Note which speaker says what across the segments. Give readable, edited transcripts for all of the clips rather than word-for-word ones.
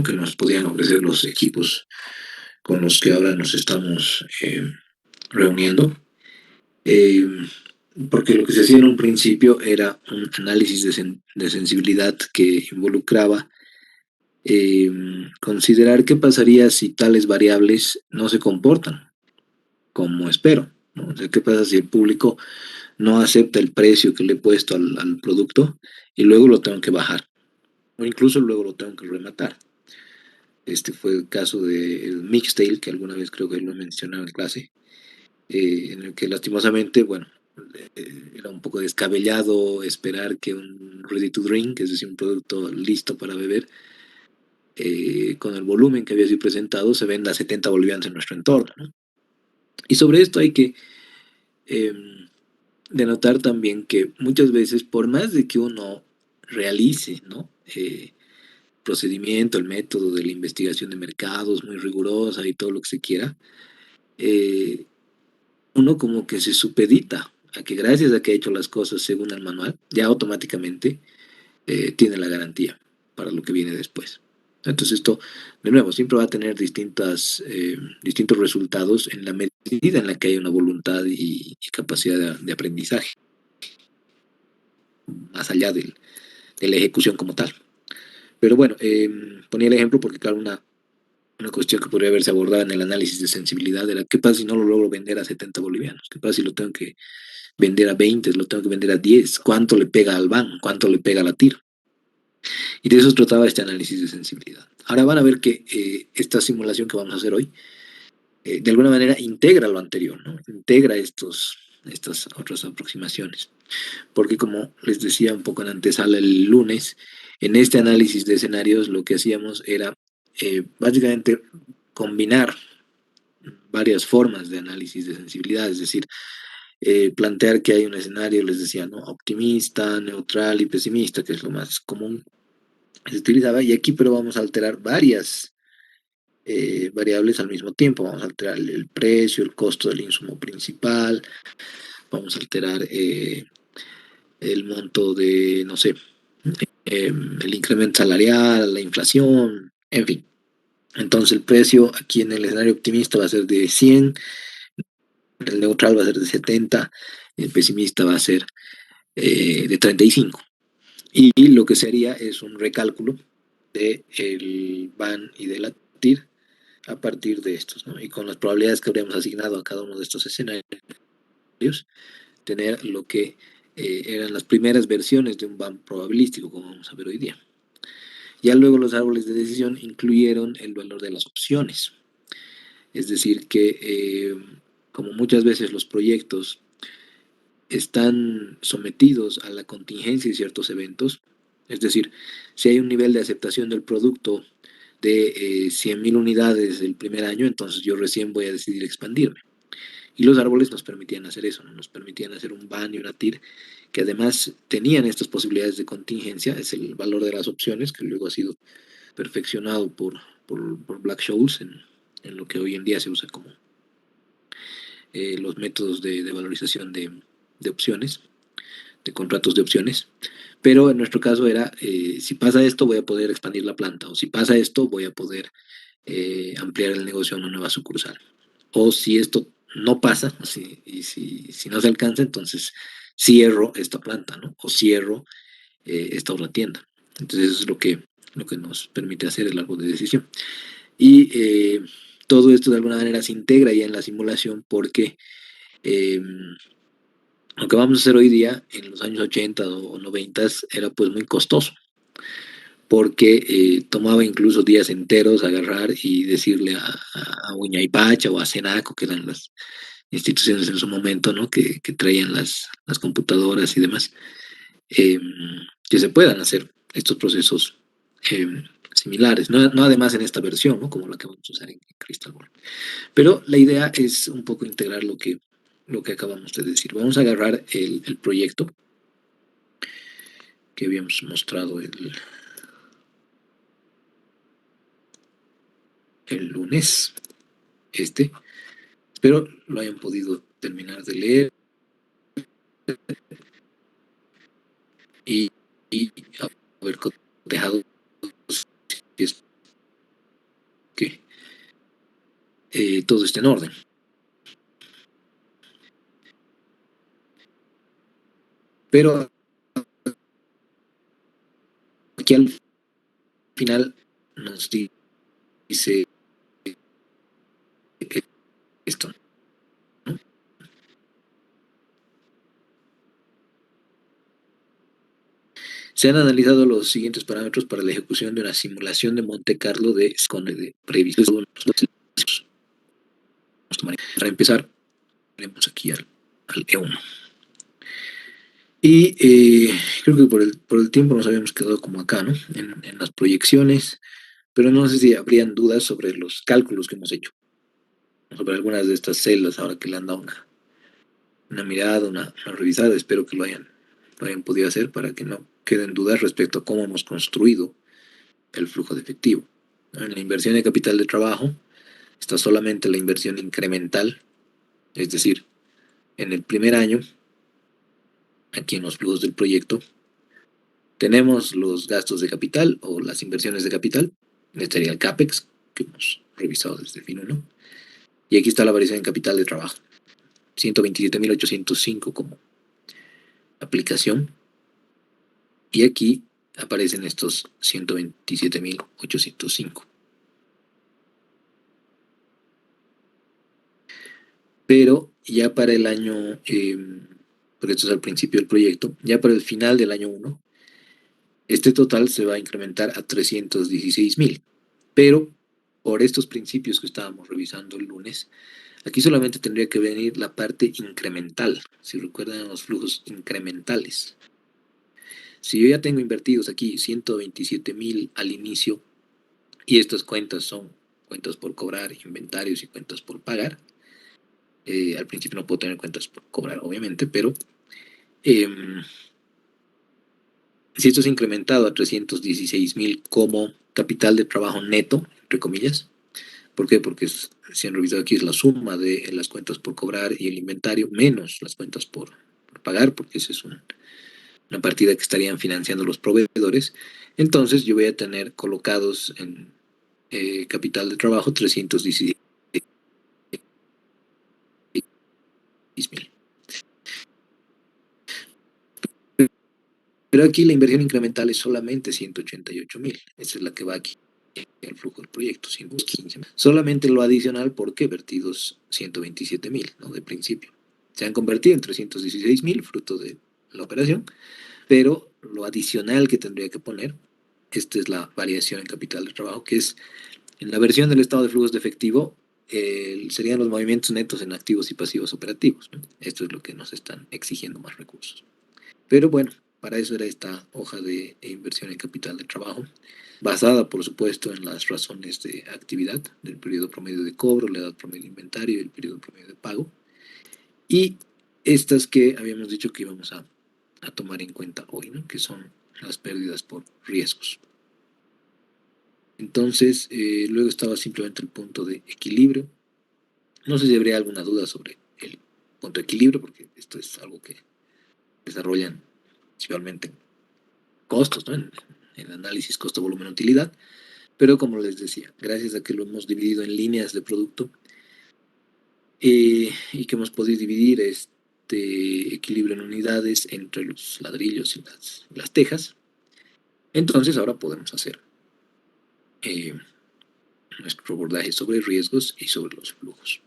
Speaker 1: que nos podían ofrecer los equipos con los que ahora nos estamos reuniendo. Eh, Porque lo que se hacía en un principio era un análisis de sensibilidad que involucraba eh, considerar qué pasaría si tales variables no se comportan como espero, ¿no? O sea, qué pasa si el público no acepta el precio que le he puesto al producto y luego lo tengo que bajar o incluso luego lo tengo que rematar. Este fue el caso del Mixtail, que alguna vez creo que lo he mencionado en clase, en el que lastimosamente, bueno, era un poco descabellado esperar que un ready to drink, es decir, un producto listo para beber, con el volumen que había sido presentado, se venda a 70 bolivianos en nuestro entorno, ¿no? Y sobre esto hay que eh, denotar también que muchas veces, por más de que uno realice, ¿no? Procedimiento, el método de la investigación de mercados muy rigurosa y todo lo que se quiera, eh, uno como que se supedita a que gracias a que ha hecho las cosas según el manual, ya automáticamente tiene la garantía para lo que viene después. Entonces esto, de nuevo, siempre va a tener distintos resultados en la medida en la que hay una voluntad y capacidad de aprendizaje, más allá de la ejecución como tal. Pero bueno, ponía el ejemplo porque, claro, una cuestión que podría haberse abordado en el análisis de sensibilidad era: ¿qué pasa si no lo logro vender a 70 bolivianos? ¿Qué pasa si lo tengo que vender a 20, lo tengo que vender a 10? ¿Cuánto le pega al van? ¿Cuánto le pega a la TIR? Y de eso trataba este análisis de sensibilidad. Ahora van a ver que esta simulación que vamos a hacer hoy, de alguna manera integra lo anterior, ¿no? Integra estas otras aproximaciones. Porque como les decía un poco en antesala el lunes, en este análisis de escenarios lo que hacíamos era básicamente combinar varias formas de análisis de sensibilidad, es decir, plantear que hay un escenario, les decía, ¿no? Optimista, neutral y pesimista, que es lo más común que se utilizaba, y aquí pero vamos a alterar varias variables al mismo tiempo. Vamos a alterar el precio, el costo del insumo principal, vamos a alterar el monto de, no sé, el incremento salarial, la inflación, en fin. Entonces el precio aquí en el escenario optimista va a ser de 100, el neutral va a ser de 70, el pesimista va a ser de 35. Y lo que se haría es un recálculo del BAN y de la TIR a partir de estos, ¿no? Y con las probabilidades que habríamos asignado a cada uno de estos escenarios, tener lo que eran las primeras versiones de un BAN probabilístico, como vamos a ver hoy día. Ya luego los árboles de decisión incluyeron el valor de las opciones. Es decir, que como muchas veces los proyectos están sometidos a la contingencia de ciertos eventos, es decir, si hay un nivel de aceptación del producto de 100.000 unidades el primer año, entonces yo recién voy a decidir expandirme. Y los árboles nos permitían hacer eso, ¿no? Nos permitían hacer un BAN y una TIR que además tenían estas posibilidades de contingencia, es el valor de las opciones, que luego ha sido perfeccionado por Black-Scholes en lo que hoy en día se usa como los métodos de valorización de opciones, de contratos de opciones. Pero en nuestro caso era, si pasa esto voy a poder expandir la planta, o si pasa esto voy a poder ampliar el negocio a una nueva sucursal. O si esto no pasa, si no se alcanza, entonces cierro esta planta, ¿no? O cierro esta otra tienda. Entonces eso es lo que nos permite hacer el árbol de decisión. Y todo esto de alguna manera se integra ya en la simulación porque eh, lo que vamos a hacer hoy día, en los años 80 o 90, era pues muy costoso, porque tomaba incluso días enteros agarrar y decirle a Uña y Pacha o a Senaco, que eran las instituciones en su momento, ¿no? que traían las computadoras y demás, eh, que se puedan hacer estos procesos eh, similares, no además en esta versión, ¿no? Como la que vamos a usar en Crystal Ball. Pero la idea es un poco integrar lo que acabamos de decir. Vamos a agarrar el proyecto que habíamos mostrado el lunes, este. Espero lo hayan podido terminar de leer y haber cotejado si es todo está en orden. Pero aquí al final nos dice esto, ¿no? Se han analizado los siguientes parámetros para la ejecución de una simulación de Monte Carlo de esconde de previsión. Para empezar, tenemos aquí al E1. Y creo que por el tiempo nos habíamos quedado como acá, ¿no? En las proyecciones, pero no sé si habrían dudas sobre los cálculos que hemos hecho, sobre algunas de estas celdas, ahora que le han dado una mirada, una revisada, espero que lo hayan podido hacer para que no queden dudas respecto a cómo hemos construido el flujo de efectivo. En la inversión de capital de trabajo está solamente la inversión incremental, es decir, en el primer año, aquí en los flujos del proyecto, tenemos los gastos de capital o las inversiones de capital, este sería el CAPEX, que hemos revisado desde fin 1, y aquí está la variación en capital de trabajo, 127.805 como aplicación, y aquí aparecen estos 127.805. Pero ya para el año, porque esto es al principio del proyecto, ya para el final del año 1, este total se va a incrementar a 316.000. Pero por estos principios que estábamos revisando el lunes, aquí solamente tendría que venir la parte incremental, si recuerdan los flujos incrementales. Si yo ya tengo invertidos aquí 127.000 al inicio, y estas cuentas son cuentas por cobrar, inventarios y cuentas por pagar, al principio no puedo tener cuentas por cobrar, obviamente, pero eh, si esto es incrementado a 316.000 como capital de trabajo neto, entre comillas, ¿por qué? Porque si han revisado aquí es la suma de las cuentas por cobrar y el inventario menos las cuentas por pagar, porque esa es una partida que estarían financiando los proveedores. Entonces yo voy a tener colocados en capital de trabajo 316.000. Pero aquí la inversión incremental es solamente 188.000. Esa es la que va aquí el flujo del proyecto, 115. Solamente lo adicional, porque vertidos 127.000, ¿no? De principio. Se han convertido en 316.000, fruto de la operación, pero lo adicional que tendría que poner, esta es la variación en capital de trabajo, que es en la versión del estado de flujos de efectivo, serían los movimientos netos en activos y pasivos operativos, ¿no? Esto es lo que nos están exigiendo más recursos. Pero bueno, para eso era esta hoja de inversión en capital de trabajo, basada por supuesto en las razones de actividad del periodo promedio de cobro, la edad promedio de inventario y el periodo promedio de pago. Y estas que habíamos dicho que íbamos a tomar en cuenta hoy, ¿no? Que son las pérdidas por riesgos. Entonces, luego estaba simplemente el punto de equilibrio. No sé si habría alguna duda sobre el punto de equilibrio, porque esto es algo que desarrollan principalmente costos, ¿no? En análisis costo, volumen, utilidad. Pero como les decía, gracias a que lo hemos dividido en líneas de producto y que hemos podido dividir este equilibrio en unidades entre los ladrillos y las tejas, entonces ahora podemos hacer eh, nuestro abordaje sobre riesgos y sobre los flujos.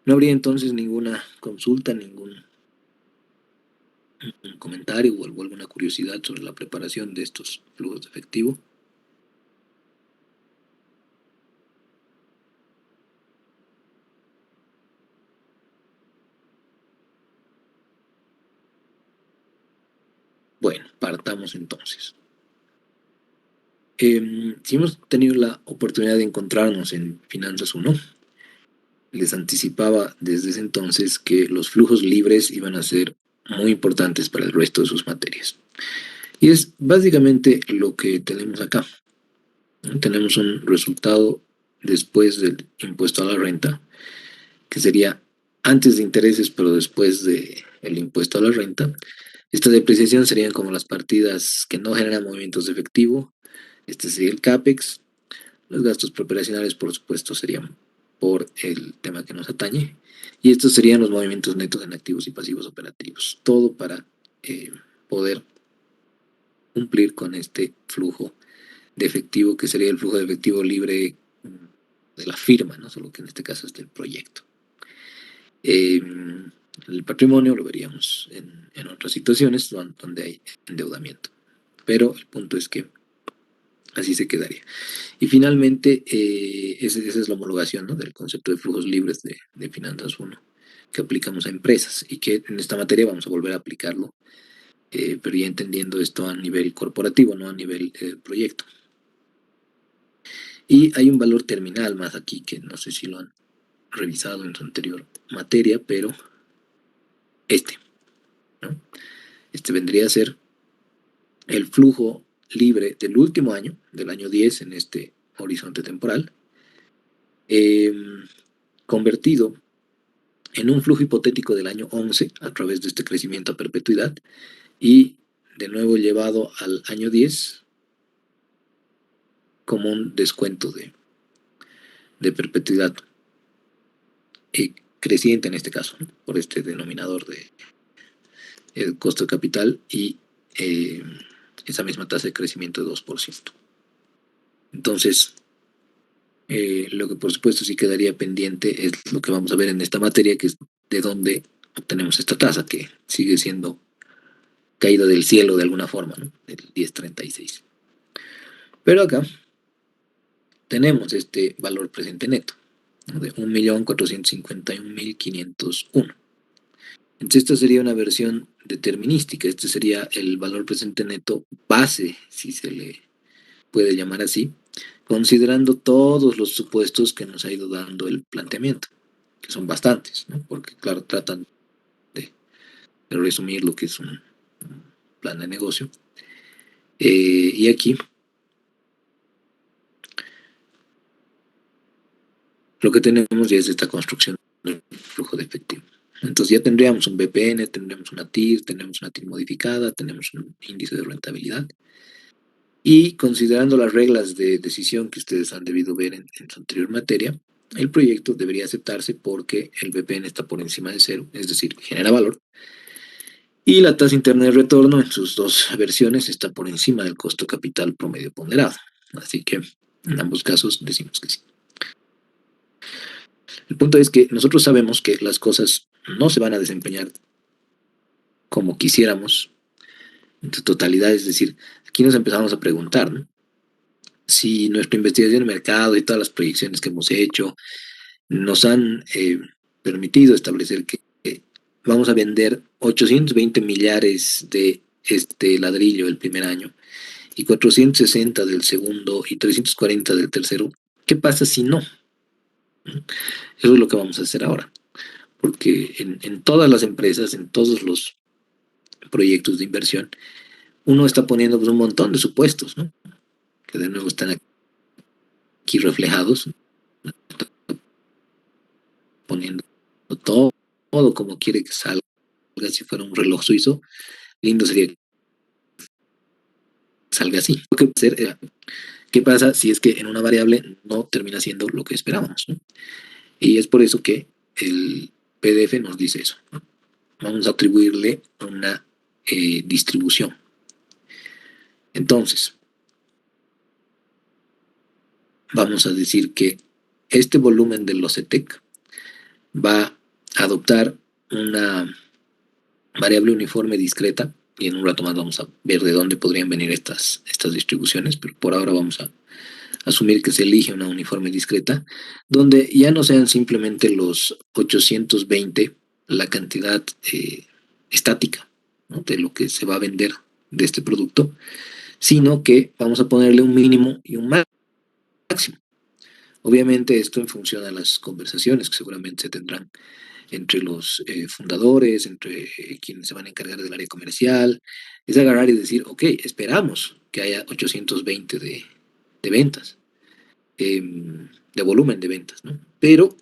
Speaker 1: No habría entonces ninguna consulta, ningún comentario o alguna curiosidad sobre la preparación de estos flujos de efectivo. Bueno, partamos entonces. Si hemos tenido la oportunidad de encontrarnos en Finanzas 1, les anticipaba desde ese entonces que los flujos libres iban a ser muy importantes para el resto de sus materias. Y es básicamente lo que tenemos acá, ¿no? Tenemos un resultado después del impuesto a la renta, que sería antes de intereses, pero después del impuesto a la renta. Esta depreciación serían como las partidas que no generan movimientos de efectivo. Este sería el CAPEX. Los gastos preoperacionales, por supuesto, serían por el tema que nos atañe. Y estos serían los movimientos netos en activos y pasivos operativos. Todo para poder cumplir con este flujo de efectivo, que sería el flujo de efectivo libre de la firma, ¿no? Solo que en este caso es del proyecto. El patrimonio lo veríamos en otras situaciones donde hay endeudamiento. Pero el punto es que así se quedaría. Y finalmente, esa es la homologación, ¿no? Del concepto de flujos libres de finanzas 1 que aplicamos a empresas y que en esta materia vamos a volver a aplicarlo, pero ya entendiendo esto a nivel corporativo, no a nivel proyecto. Y hay un valor terminal más aquí que no sé si lo han revisado en su anterior materia, pero este, ¿no? Este vendría a ser el flujo libre del último año, del año 10 en este horizonte temporal, eh, convertido en un flujo hipotético del año 11 a través de este crecimiento a perpetuidad y de nuevo llevado al año 10 como un descuento de perpetuidad creciente en este caso, ¿no? Por este denominador de el costo de capital y eh, esa misma tasa de crecimiento de 2%. Entonces, lo que por supuesto sí quedaría pendiente es lo que vamos a ver en esta materia, que es de dónde obtenemos esta tasa, que sigue siendo caída del cielo de alguna forma, ¿no? El 10,36. Pero acá tenemos este valor presente neto, ¿no? De 1.451.501. Entonces esta sería una versión determinística, este sería el valor presente neto base, si se le puede llamar así, considerando todos los supuestos que nos ha ido dando el planteamiento, que son bastantes, ¿no? Porque claro, tratan de resumir lo que es un plan de negocio. Y aquí lo que tenemos ya es esta construcción del flujo de efectivo. Entonces ya tendríamos un BPN, tendríamos una TIR, tenemos una TIR modificada, tenemos un índice de rentabilidad. Y considerando las reglas de decisión que ustedes han debido ver en su anterior materia, el proyecto debería aceptarse porque el BPN está por encima de cero, es decir, genera valor, y la tasa interna de retorno en sus dos versiones está por encima del costo capital promedio ponderado. Así que en ambos casos decimos que sí. El punto es que nosotros sabemos que las cosas no se van a desempeñar como quisiéramos en su totalidad, es decir, aquí nos empezamos a preguntar, ¿no? Si nuestra investigación de mercado y todas las proyecciones que hemos hecho nos han permitido establecer que vamos a vender 820 millares de este ladrillo el primer año y 460 del segundo y 340 del tercero, ¿qué pasa si no? Eso es lo que vamos a hacer ahora, porque en todas las empresas, en todos los proyectos de inversión, uno está poniendo pues, un montón de supuestos, ¿no? Que de nuevo están aquí reflejados, poniendo todo, todo como quiere que salga, si fuera un reloj suizo, lindo sería que salga así. Lo que puede hacer era, ¿qué pasa si es que en una variable no termina siendo lo que esperábamos, ¿no? Y es por eso que el PDF nos dice eso, ¿no? Vamos a atribuirle una distribución. Entonces, vamos a decir que este volumen de los ETEC va a adoptar una variable uniforme discreta, y en un rato más vamos a ver de dónde podrían venir estas distribuciones, pero por ahora vamos a asumir que se elige una uniforme discreta, donde ya no sean simplemente los 820 la cantidad estática, ¿no? De lo que se va a vender de este producto, sino que vamos a ponerle un mínimo y un máximo. Obviamente esto en función a las conversaciones que seguramente se tendrán entre los fundadores, entre quienes se van a encargar del área comercial, es agarrar y decir, ok, esperamos que haya 820 de ventas, de volumen de ventas, ¿no? Pero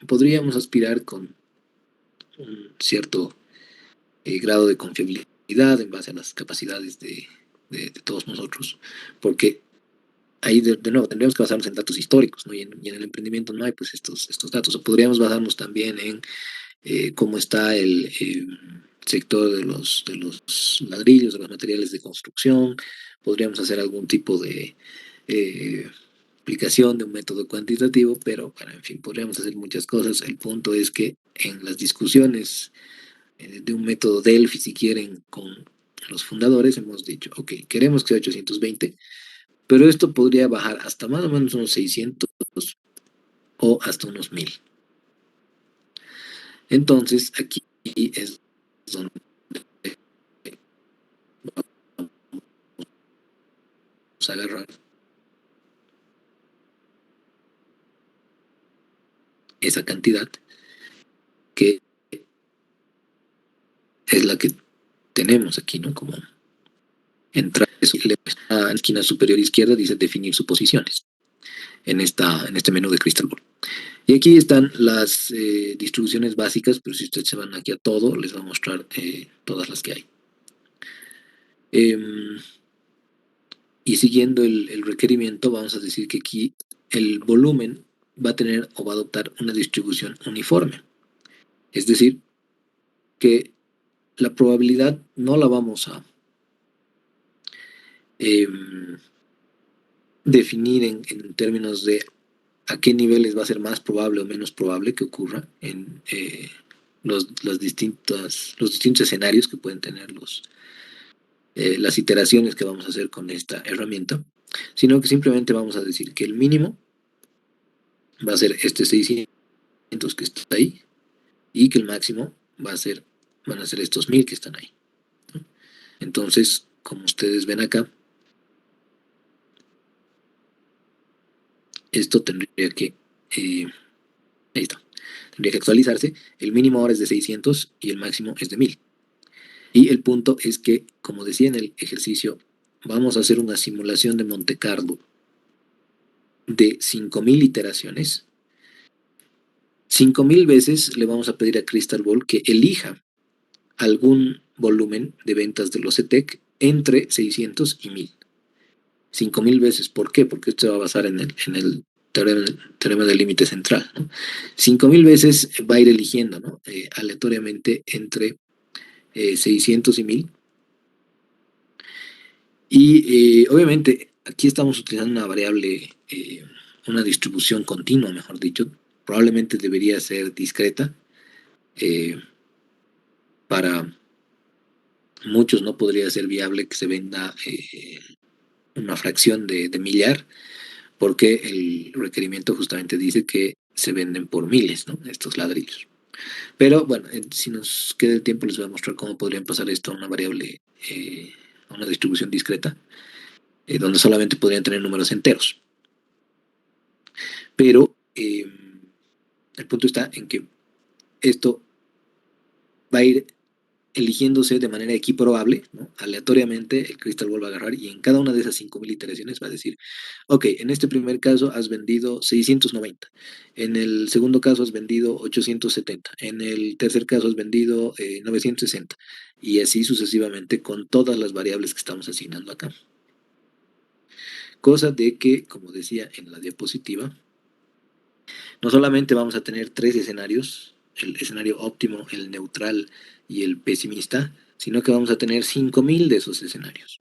Speaker 1: podríamos aspirar con un cierto grado de confiabilidad en base a las capacidades de todos nosotros, porque ahí de nuevo tendríamos que basarnos en datos históricos, ¿no? Y en el emprendimiento no hay pues estos datos. O podríamos basarnos también en cómo está el sector de los ladrillos, de los materiales de construcción. Podríamos hacer algún tipo de eh, aplicación de un método cuantitativo, pero bueno, en fin, podríamos hacer muchas cosas. El punto es que en las discusiones de un método Delphi, si quieren, con los fundadores, hemos dicho, ok, queremos que sea 820, pero esto podría bajar hasta más o menos unos 600 o hasta unos 1000. Entonces, aquí es donde vamos a agarrar esa cantidad que es la que tenemos aquí, ¿no? Como entrar, en la esquina superior izquierda dice definir suposiciones en este menú de Crystal Ball. Y aquí están las distribuciones básicas, pero si ustedes se van aquí a todo, les va a mostrar todas las que hay. Y siguiendo el requerimiento, vamos a decir que aquí el volumen va a tener o va a adoptar una distribución uniforme. Es decir, que la probabilidad no la vamos a eh, definir en términos de a qué niveles va a ser más probable o menos probable que ocurra en los distintos escenarios que pueden tener las iteraciones que vamos a hacer con esta herramienta, sino que simplemente vamos a decir que el mínimo va a ser este 600 que está ahí y que el máximo van a ser estos 1000 que están ahí. Entonces, como ustedes ven acá, esto tendría que, ahí está, tendría que actualizarse. El mínimo ahora es de 600 y el máximo es de 1000. Y el punto es que, como decía en el ejercicio, vamos a hacer una simulación de Monte Carlo de 5000 iteraciones. 5000 veces le vamos a pedir a Crystal Ball que elija algún volumen de ventas de los ETEC entre 600 y 1000. 5000 veces. ¿Por qué? Porque esto se va a basar en el teorema del límite central, ¿no? 5000 veces va a ir eligiendo, ¿no? Aleatoriamente entre 600 y 1000. Y obviamente aquí estamos utilizando una variable, una distribución continua, mejor dicho. Probablemente debería ser discreta. Para muchos no podría ser viable que se venda una fracción de millar, porque el requerimiento justamente dice que se venden por miles, ¿no? Estos ladrillos. Pero bueno, si nos queda el tiempo, les voy a mostrar cómo podrían pasar esto a una variable, a una distribución discreta, donde solamente podrían tener números enteros. Pero el punto está en que esto va a ir eligiéndose de manera equiprobable, ¿no? Aleatoriamente el Crystal Ball va a agarrar y en cada una de esas 5000 iteraciones va a decir, ok, en este primer caso has vendido 690, en el segundo caso has vendido 870, en el tercer caso has vendido 960 y así sucesivamente con todas las variables que estamos asignando acá. Cosa de que, como decía en la diapositiva, no solamente vamos a tener tres escenarios, el escenario óptimo, el neutral y el pesimista, sino que vamos a tener 5000 de esos escenarios.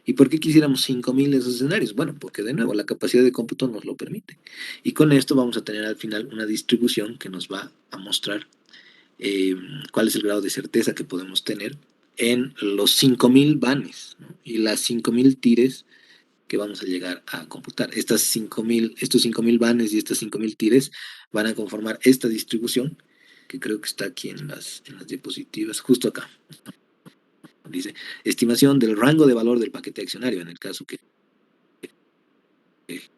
Speaker 1: ¿Y por qué quisiéramos 5000 de esos escenarios? Bueno, porque de nuevo la capacidad de cómputo nos lo permite. Y con esto vamos a tener al final una distribución que nos va a mostrar cuál es el grado de certeza que podemos tener en los 5000 vanes, ¿no? Y las 5000 tires que vamos a llegar a computar. Estos 5000 vanes y estas 5000 tires van a conformar esta distribución, que creo que está aquí en las diapositivas, justo acá. Dice, estimación del rango de valor del paquete accionario, en el caso que les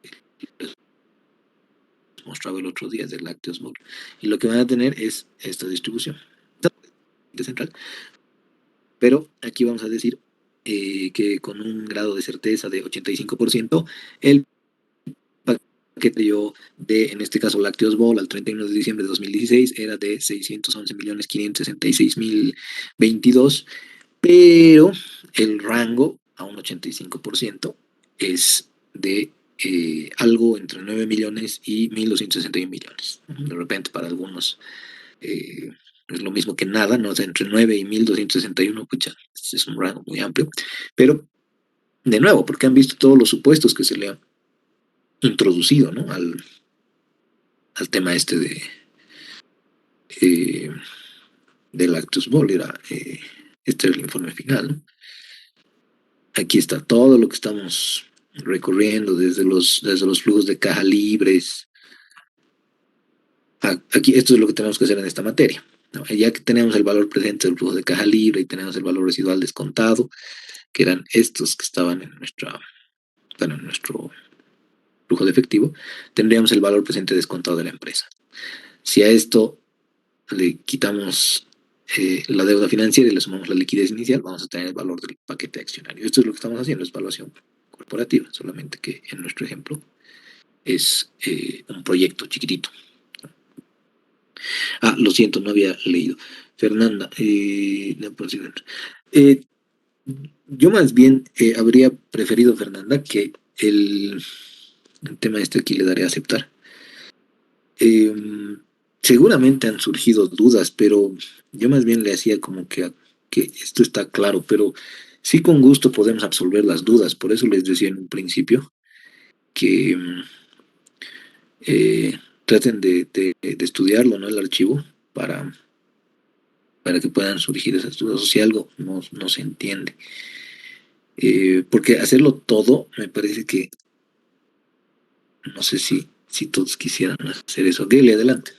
Speaker 1: mostraba el otro día del Lácteos Mall. Y lo que van a tener es esta distribución de central. Pero aquí vamos a decir que con un grado de certeza de 85%, el paquete yo en este caso, Lácteos Ball, al 31 de diciembre de 2016, era de 611.566.022, pero el rango a un 85% es de algo entre 9 millones y 1.261 millones. De repente para algunos eh, es lo mismo que nada, ¿no? O sea, entre 9 y 1.261, pucha, es un rango muy amplio. Pero, de nuevo, porque han visto todos los supuestos que se le han introducido, ¿no? Al tema este eh, del Actus Bolera. Este es el informe final, ¿no? Aquí está todo lo que estamos recorriendo, desde los flujos de caja libres. Aquí, esto es lo que tenemos que hacer en esta materia, ¿no? Ya que tenemos el valor presente del flujo de caja libre y tenemos el valor residual descontado, que eran estos que estaban bueno, en nuestro flujo de efectivo, tendríamos el valor presente descontado de la empresa. Si a esto le quitamos la deuda financiera y le sumamos la liquidez inicial, vamos a tener el valor del paquete accionario. Esto es lo que estamos haciendo, es evaluación corporativa, solamente que en nuestro ejemplo es un proyecto chiquitito. Ah, lo siento, no había leído. Fernanda, eh, yo más bien habría preferido, Fernanda, que el tema este aquí le daré a aceptar. Eh, Seguramente han surgido dudas, pero yo más bien le hacía como que esto está claro, pero sí con gusto podemos absolver las dudas. Por eso les decía en un principio que eh, traten de estudiarlo, ¿no? El archivo para, para que puedan surgir esas dudas o si algo no se entiende. Porque hacerlo todo me parece que no sé si todos quisieran hacer eso. Gale, adelante.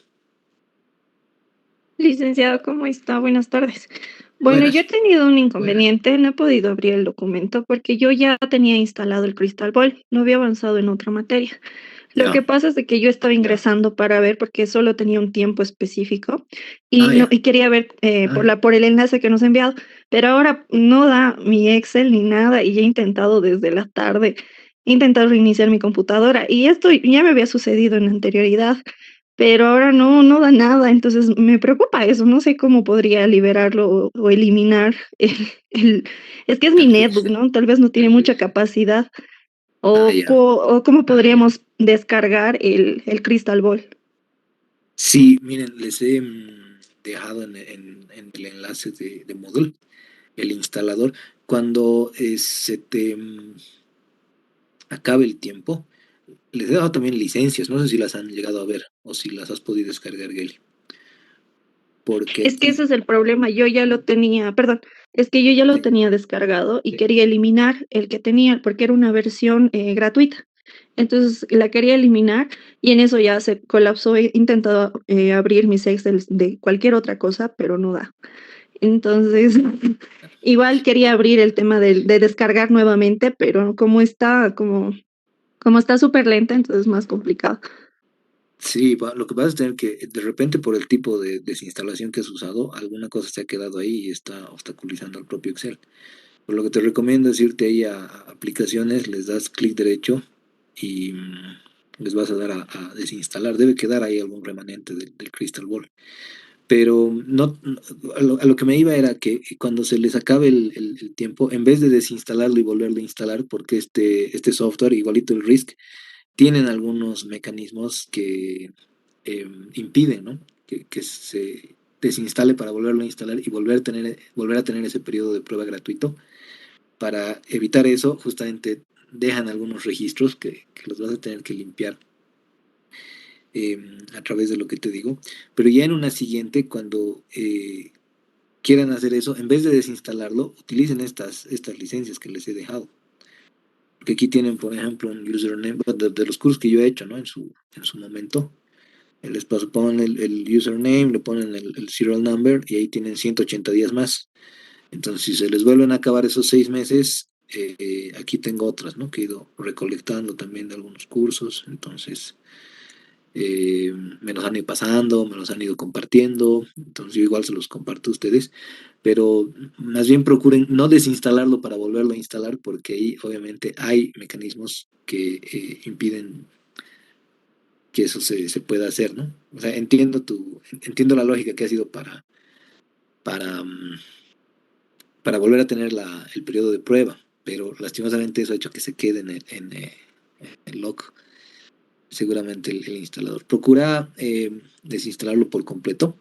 Speaker 2: Licenciado, ¿cómo está? Buenas tardes. Bueno, yo he
Speaker 1: Buenas.
Speaker 2: tenido un inconveniente, no he podido abrir el documento porque yo ya tenía instalado el Crystal Ball, no había avanzado en otra materia. Lo
Speaker 1: Ya.
Speaker 2: que pasa es de que yo estaba ingresando para ver porque solo tenía un tiempo específico y
Speaker 1: Ah,
Speaker 2: no
Speaker 1: ya.
Speaker 2: y quería ver por el enlace que nos ha enviado, pero ahora no da mi Excel ni nada y ya he intentado desde la tarde, he intentado reiniciar mi computadora y esto ya me había sucedido en anterioridad, pero ahora no da nada, entonces me preocupa eso, no sé cómo podría liberarlo o eliminar el es que es mi
Speaker 1: El
Speaker 2: netbook,
Speaker 1: Pixel.
Speaker 2: ¿no? Tal vez no tiene mucha capacidad.
Speaker 1: Ah, ya.
Speaker 2: O cómo podríamos descargar el Crystal Ball.
Speaker 1: Sí, miren, les he dejado en el enlace de Moodle, el instalador. Cuando se te acabe el tiempo, les he dado también licencias. No sé si las han llegado a ver o si las has podido descargar, Geli. Porque
Speaker 2: Es que
Speaker 1: aquí,
Speaker 2: ese es el problema, yo ya lo tenía, perdón, es que yo ya lo
Speaker 1: sí,
Speaker 2: tenía descargado y quería eliminar el que tenía porque era una versión gratuita. Entonces la quería eliminar y en eso ya se colapsó. He intentado abrir mis Excel de cualquier otra cosa, pero no da. Entonces, igual quería abrir el tema de descargar nuevamente, pero como está súper lenta, entonces es más complicado.
Speaker 1: sí, lo que pasa es tener que, de repente, por el tipo de desinstalación que has usado, alguna cosa se ha quedado ahí y está obstaculizando el propio Excel. Por lo que te recomiendo es irte ahí a aplicaciones, les das clic derecho y les vas a dar a desinstalar. Debe quedar ahí algún remanente del Crystal Ball. Pero no, a lo que me iba era que cuando se les acabe el tiempo, en vez de desinstalarlo y volverlo a instalar, porque este software, igualito el RISC, tienen algunos mecanismos que impiden, ¿no? Que se desinstale para volverlo a instalar y volver a tener ese periodo de prueba gratuito. Para evitar eso, justamente dejan algunos registros que los vas a tener que limpiar a través de lo que te digo. Pero ya en una siguiente, cuando quieran hacer eso, en vez de desinstalarlo, utilicen estas licencias que les he dejado. Porque aquí tienen, por ejemplo, un username de los cursos que yo he hecho, ¿no? En su momento. Les paso, ponen el username, le ponen el serial number y ahí tienen 180 días más. Entonces, si se les vuelven a acabar esos 6 meses, aquí tengo otras, ¿no? Que he ido recolectando también de algunos cursos. Entonces, me los han ido pasando, me los han ido compartiendo. Entonces, yo igual se los comparto a ustedes. Pero más bien procuren no desinstalarlo para volverlo a instalar, porque ahí obviamente hay mecanismos que impiden que eso se pueda hacer, ¿no? O sea, entiendo la lógica que ha sido para, mm, para volver a tener el periodo de prueba, pero lastimosamente eso ha hecho que se quede en, el lock, seguramente el instalador. Procura desinstalarlo por completo.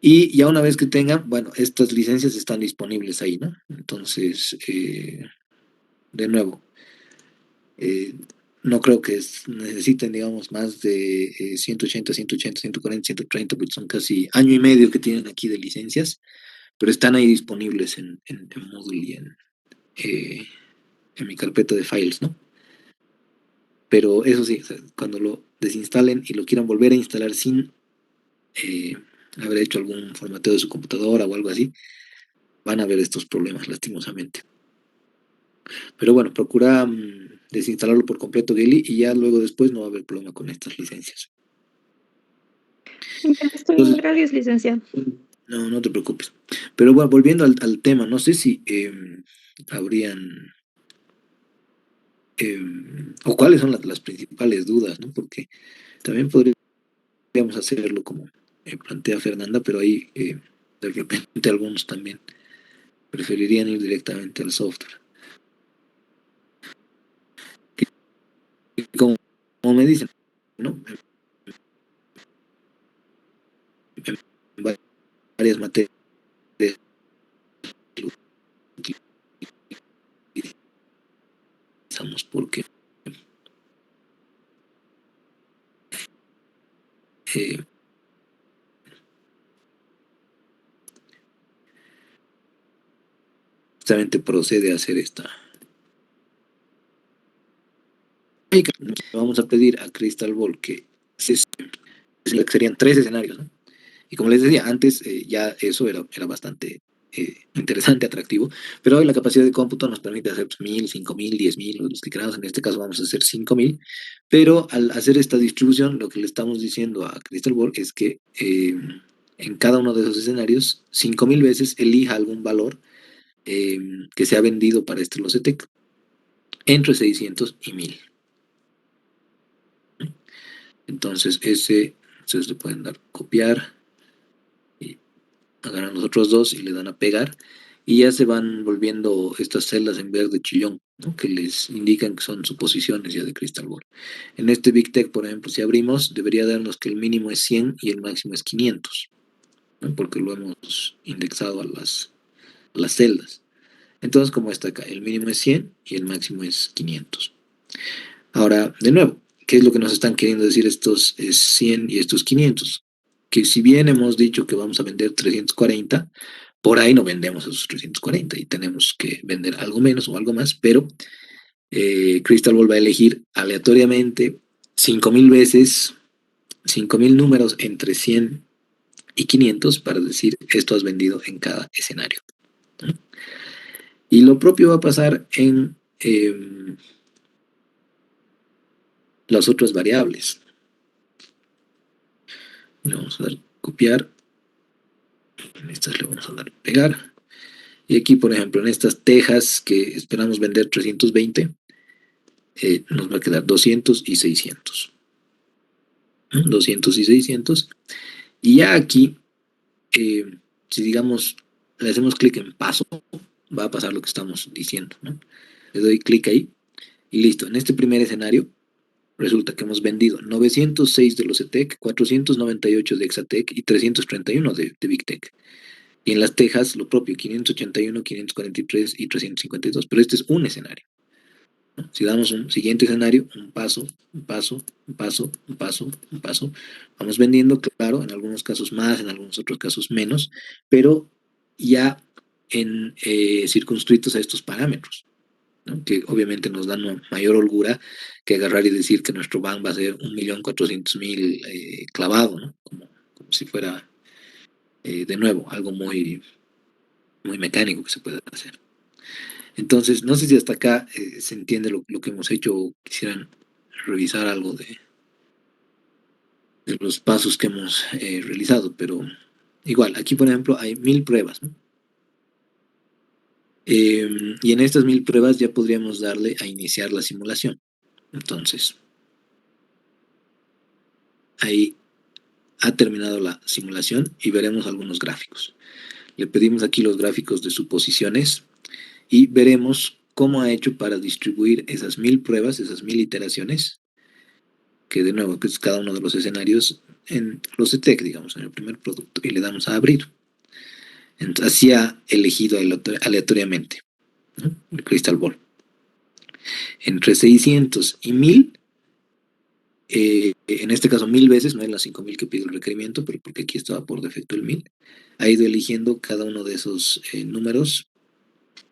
Speaker 1: Y ya una vez que tenga, bueno, estas licencias están disponibles ahí, ¿no? Entonces, de nuevo, eh, no creo que necesiten, digamos, más de 180, 180, 140, 130, porque son casi año y medio que tienen aquí de licencias, pero están ahí disponibles en Moodle y eh, en mi carpeta de files, ¿no? Pero eso sí, o sea, cuando lo desinstalen y lo quieran volver a instalar sin eh, haber hecho algún formateo de su computadora o algo así, van a haber estos problemas, lastimosamente. Pero bueno, procura desinstalarlo por completo, Geli, y ya luego después no va a haber problema con estas licencias.
Speaker 2: Ya estoy en
Speaker 1: Entonces,
Speaker 2: gracias, licenciado.
Speaker 1: no, no te preocupes. Pero bueno, volviendo al tema, no sé si habrían, o cuáles son las principales dudas, ¿no? Porque también podríamos hacerlo como plantea Fernanda, pero ahí de repente algunos también preferirían ir directamente al software. Como, como me dicen, ¿no? En varias materias lo utilizamos porque eh, justamente procede a hacer esta. Vamos a pedir a Crystal Ball que serían tres escenarios, ¿no? Y como les decía, antes ya eso era bastante interesante, atractivo, pero hoy la capacidad de cómputo nos permite hacer 1000, 5000, 10.000, los que queramos, en este caso vamos a hacer 5000, pero al hacer esta distribución, lo que le estamos diciendo a Crystal Ball es que en cada uno de esos escenarios, 5000 veces elija algún valor eh, que se ha vendido para este Locetec entre 600 y 1000. Entonces, ese, ustedes le pueden dar copiar y agarran los otros dos y le dan a pegar y ya se van volviendo estas celdas en verde chillón, ¿no? Que les indican que son suposiciones ya de Crystal Ball. En este Big Tech, por ejemplo, si abrimos, debería darnos que el mínimo es 100 y el máximo es 500, ¿no? Porque lo hemos indexado a las celdas. Entonces, como está acá, el mínimo es 100 y el máximo es 500. Ahora, de nuevo, ¿qué es lo que nos están queriendo decir estos 100 y estos 500? Que si bien hemos dicho que vamos a vender 340, por ahí no vendemos esos 340 y tenemos que vender algo menos o algo más, pero Crystal Ball va a elegir aleatoriamente 5000 veces, 5000 números entre 100 y 500 para decir esto has vendido en cada escenario, ¿no? Y lo propio va a pasar en las otras variables. Le vamos a dar copiar, en estas le vamos a dar pegar. Y aquí, por ejemplo, en estas tejas que esperamos vender 320, nos va a quedar 200 y 600. 200 y 600. Y ya aquí, eh, si digamos, le hacemos clic en paso, va a pasar lo que estamos diciendo, ¿no? Le doy clic ahí y listo. En este primer escenario, resulta que hemos vendido 906 de Locetec, 498 de Exatec y 331 de Big Tech. Y en las tejas, lo propio, 581, 543 y 352. Pero este es un escenario, ¿no? Si damos un siguiente escenario, un paso, un paso, un paso, un paso, un paso, vamos vendiendo, claro, en algunos casos más, en algunos otros casos menos, pero ya en circunscritos a estos parámetros, ¿no? Que obviamente nos dan una mayor holgura que agarrar y decir que nuestro ban va a ser 1.400.000 clavado, ¿no? Como si fuera, de nuevo, algo muy, muy mecánico que se puede hacer. Entonces, no sé si hasta acá se entiende lo que hemos hecho o quisieran revisar algo de los pasos que hemos realizado, pero igual, aquí por ejemplo hay 1000 pruebas, ¿no? Y en estas 1000 pruebas ya podríamos darle a iniciar la simulación. Entonces, ahí ha terminado la simulación y veremos algunos gráficos. Le pedimos aquí los gráficos de suposiciones y veremos cómo ha hecho para distribuir esas 1000 pruebas, esas 1000 iteraciones, que de nuevo, que es cada uno de los escenarios en los ETEC, digamos, en el primer producto, y le damos a abrir. Entonces, así ha elegido aleatoriamente, ¿no? El Crystal Ball. Entre 600 y 1000, en este caso 1000 veces, no en las 5000 que pide el requerimiento, pero porque aquí estaba por defecto el 1000, ha ido eligiendo cada uno de esos números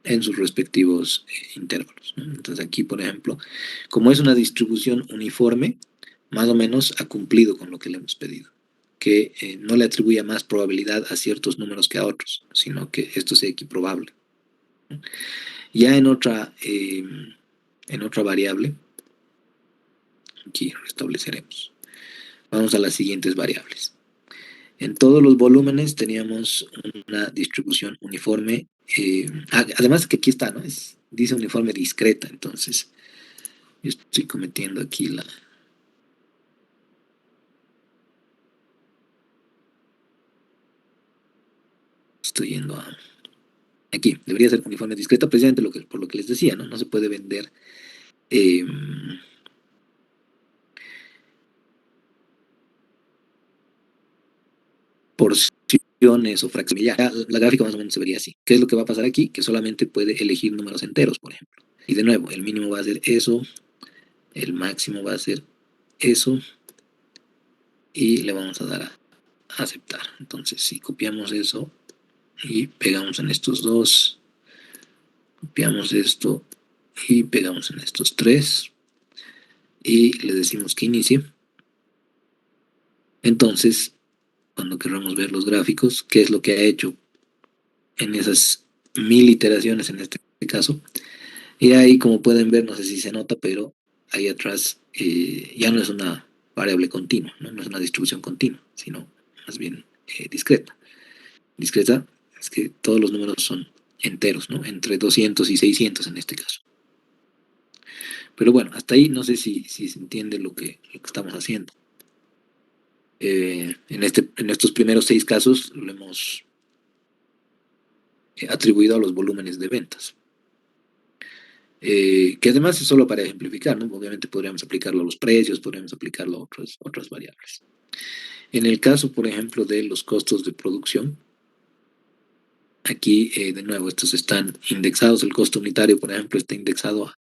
Speaker 1: en sus respectivos intervalos, ¿no? Entonces aquí, por ejemplo, como es una distribución uniforme, más o menos ha cumplido con lo que le hemos pedido, que no le atribuya más probabilidad a ciertos números que a otros, sino que esto sea equiprobable, ¿no? Ya en otra variable, aquí restableceremos. Vamos a las siguientes variables. En todos los volúmenes teníamos una distribución uniforme. Además que aquí está, ¿no? Dice uniforme discreta, entonces yo estoy cometiendo aquí la... Estoy yendo a... Aquí, debería ser uniforme discreta, precisamente por lo que les decía, ¿no? No se puede vender eh, porciones o fracciones. Ya, la gráfica más o menos se vería así. ¿Qué es lo que va a pasar aquí? Que solamente puede elegir números enteros, por ejemplo. Y de nuevo, el mínimo va a ser eso, el máximo va a ser eso, y le vamos a dar a aceptar. Entonces, si copiamos eso y pegamos en estos dos, copiamos esto y pegamos en estos tres, y le decimos que inicie. Entonces, cuando queramos ver los gráficos, qué es lo que ha hecho en esas 1000 iteraciones en este caso, y ahí como pueden ver, no sé si se nota, pero ahí atrás ya no es una variable continua, ¿no? No es una distribución continua, sino más bien discreta. Discreta es que todos los números son enteros, ¿no? Entre 200 y 600 en este caso. Pero bueno, hasta ahí no sé si se entiende lo que estamos haciendo. En estos primeros 6 casos lo hemos atribuido a los volúmenes de ventas. Que además es solo para ejemplificar, ¿no? Obviamente podríamos aplicarlo a los precios, podríamos aplicarlo a otras variables. En el caso, por ejemplo, de los costos de producción, aquí de nuevo estos están indexados, el costo unitario, por ejemplo, está indexado a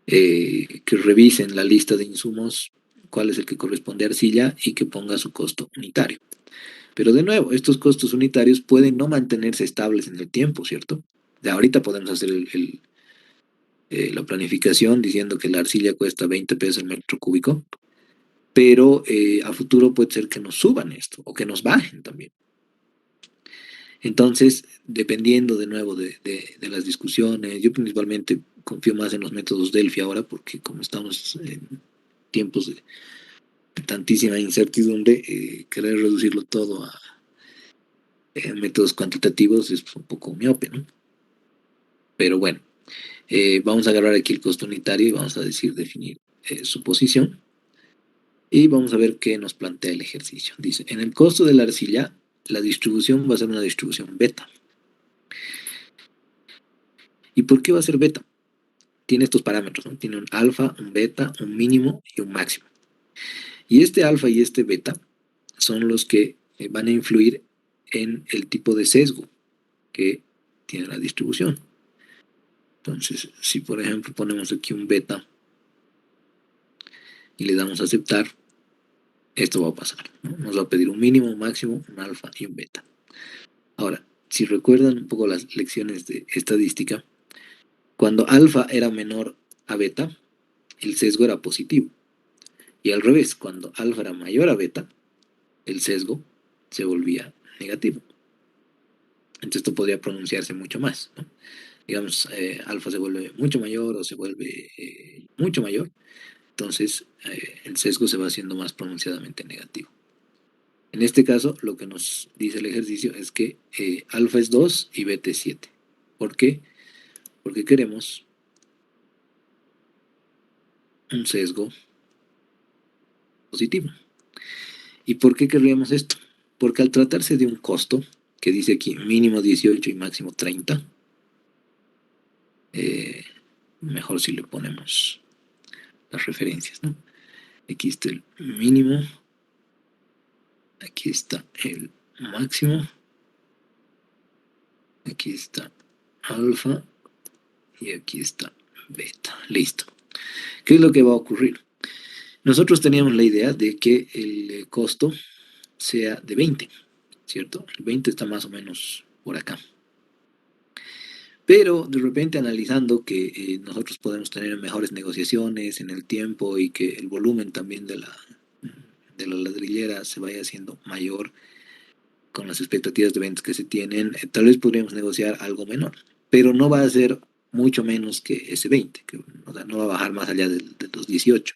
Speaker 1: que revisen la lista de insumos, cuál es el que corresponde a arcilla y que ponga su costo unitario. Pero de nuevo, estos costos unitarios pueden no mantenerse estables en el tiempo, ¿cierto? De ahorita podemos hacer la planificación diciendo que la arcilla cuesta 20 pesos el metro cúbico, pero a futuro puede ser que nos suban esto o que nos bajen también. Entonces, dependiendo de nuevo de las discusiones, yo principalmente confío más en los métodos Delphi ahora porque como estamos en tiempos de tantísima incertidumbre, querer reducirlo todo a métodos cuantitativos es un poco miope, ¿no? Pero bueno, vamos a agarrar aquí el costo unitario y vamos a definir su posición. Y vamos a ver qué nos plantea el ejercicio. Dice, en el costo de la arcilla, la distribución va a ser una distribución beta. ¿Y por qué va a ser beta? Tiene estos parámetros, ¿no? Tiene un alfa, un beta, un mínimo y un máximo. Y este alfa y este beta son los que van a influir en el tipo de sesgo que tiene la distribución. Entonces, si por ejemplo ponemos aquí un beta y le damos a aceptar, esto va a pasar, ¿no? Nos va a pedir un mínimo, un máximo, un alfa y un beta. Ahora, si recuerdan un poco las lecciones de estadística, cuando alfa era menor a beta, el sesgo era positivo. Y al revés, cuando alfa era mayor a beta, el sesgo se volvía negativo. Entonces esto podría pronunciarse mucho más, ¿no? Digamos, alfa se vuelve mucho mayor o se vuelve mucho mayor, entonces el sesgo se va haciendo más pronunciadamente negativo. En este caso, lo que nos dice el ejercicio es que alfa es 2 y beta es 7. ¿Por qué? Porque queremos un sesgo positivo. ¿Y por qué querríamos esto? Porque al tratarse de un costo, que dice aquí mínimo 18 y máximo 30, Eh, mejor si le ponemos las referencias, ¿no? Aquí está el mínimo, aquí está el máximo, aquí está alfa y aquí está beta. Listo. ¿Qué es lo que va a ocurrir? Nosotros teníamos la idea de que el costo sea de 20, ¿cierto? El 20 está más o menos por acá. Pero de repente analizando que nosotros podemos tener mejores negociaciones en el tiempo y que el volumen también de la ladrillera se vaya haciendo mayor con las expectativas de ventas que se tienen, tal vez podríamos negociar algo menor, pero no va a ser mucho menos que ese 20, que, o sea, no va a bajar más allá de los 18.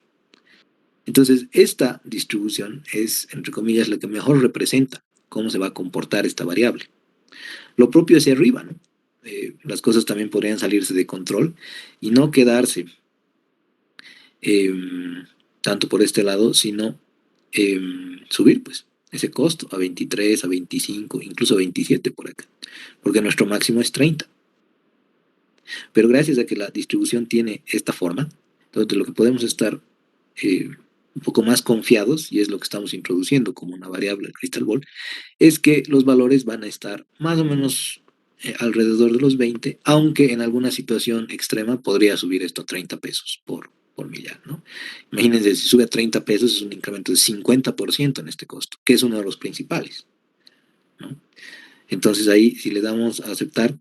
Speaker 1: Entonces, esta distribución es, entre comillas, la que mejor representa cómo se va a comportar esta variable. Lo propio hacia arriba, ¿no? Las cosas también podrían salirse de control y no quedarse eh, tanto por este lado, sino subir, pues, ese costo a 23, a 25, incluso a 27 por acá, porque nuestro máximo es 30. Pero gracias a que la distribución tiene esta forma, entonces lo que podemos estar eh, un poco más confiados, y es lo que estamos introduciendo como una variable al Crystal Ball, es que los valores van a estar más o menos alrededor de los 20, aunque en alguna situación extrema podría subir esto a 30 pesos por millar, ¿no? Imagínense, si sube a 30 pesos es un incremento de 50% en este costo, que es uno de los principales, ¿no? Entonces ahí, si le damos a aceptar,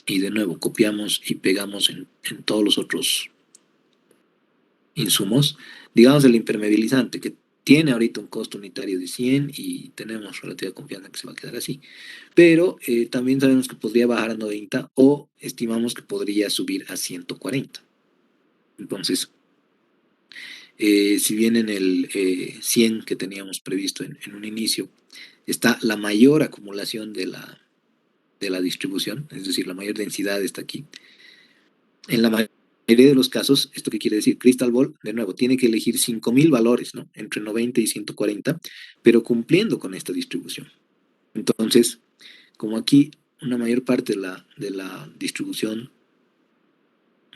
Speaker 1: y de nuevo copiamos y pegamos en todos los otros insumos, digamos el impermeabilizante, que tiene ahorita un costo unitario de 100 y tenemos relativa confianza en que se va a quedar así. Pero también sabemos que podría bajar a 90 o estimamos que podría subir a 140. Entonces, si bien en el 100 que teníamos previsto en un inicio está la mayor acumulación de la distribución, es decir, la mayor densidad está aquí, en la mayoría de los casos, ¿esto qué quiere decir? Crystal Ball, de nuevo, tiene que elegir 5000 valores, ¿no? Entre 90 y 140, pero cumpliendo con esta distribución. Entonces, como aquí una mayor parte de la distribución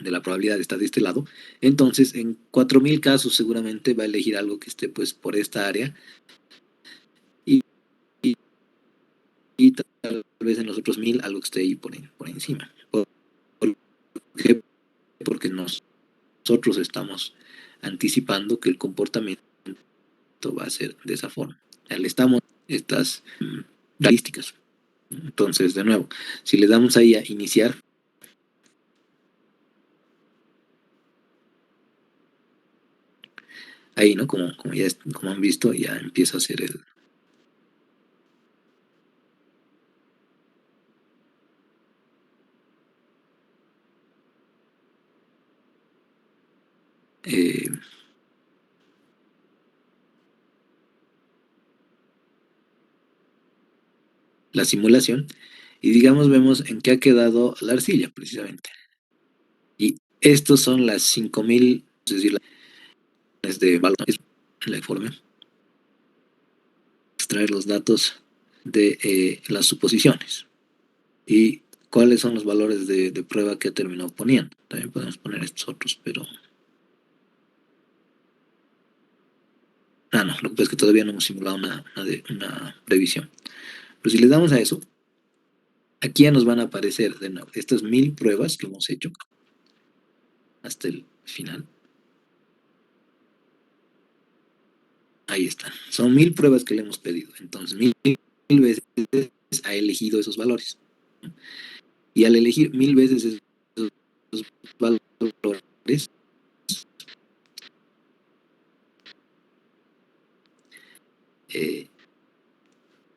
Speaker 1: de la probabilidad está de este lado, entonces en 4000 casos seguramente va a elegir algo que esté pues por esta área y, y, y tal vez en los otros 1000 algo que esté ahí por encima. ¿Por qué? Porque nosotros estamos anticipando que el comportamiento va a ser de esa forma. Le estamos estas estadísticas. Entonces, de nuevo, si le damos ahí a iniciar, ahí, ¿no? Como han visto, ya empieza a ser eh, la simulación y digamos vemos en qué ha quedado la arcilla precisamente. Y estos son las 5000, es decir, las de balones, la informe, extraer los datos de las suposiciones y cuáles son los valores de prueba que ha terminado poniendo. También podemos poner estos otros, pero no, lo que pasa es que todavía no hemos simulado una previsión. Pero si le damos a eso, aquí ya nos van a aparecer de nuevo estas 1000 pruebas que hemos hecho hasta el final. Ahí están. Son 1000 pruebas que le hemos pedido. Entonces, mil veces ha elegido esos valores. Y al elegir 1000 veces esos valores, eh,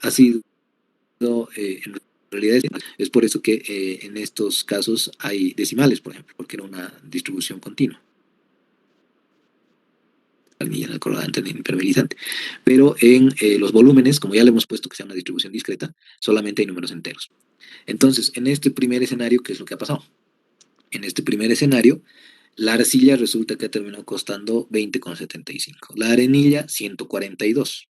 Speaker 1: ha sido, en realidad, es por eso que en estos casos hay decimales, por ejemplo, porque era una distribución continua. En el colorante, en el impermeabilizante. Pero en los volúmenes, como ya le hemos puesto que sea una distribución discreta, solamente hay números enteros. Entonces, en este primer escenario, ¿qué es lo que ha pasado? En este primer escenario, la arcilla resulta que ha terminado costando 20,75. La arenilla, 142.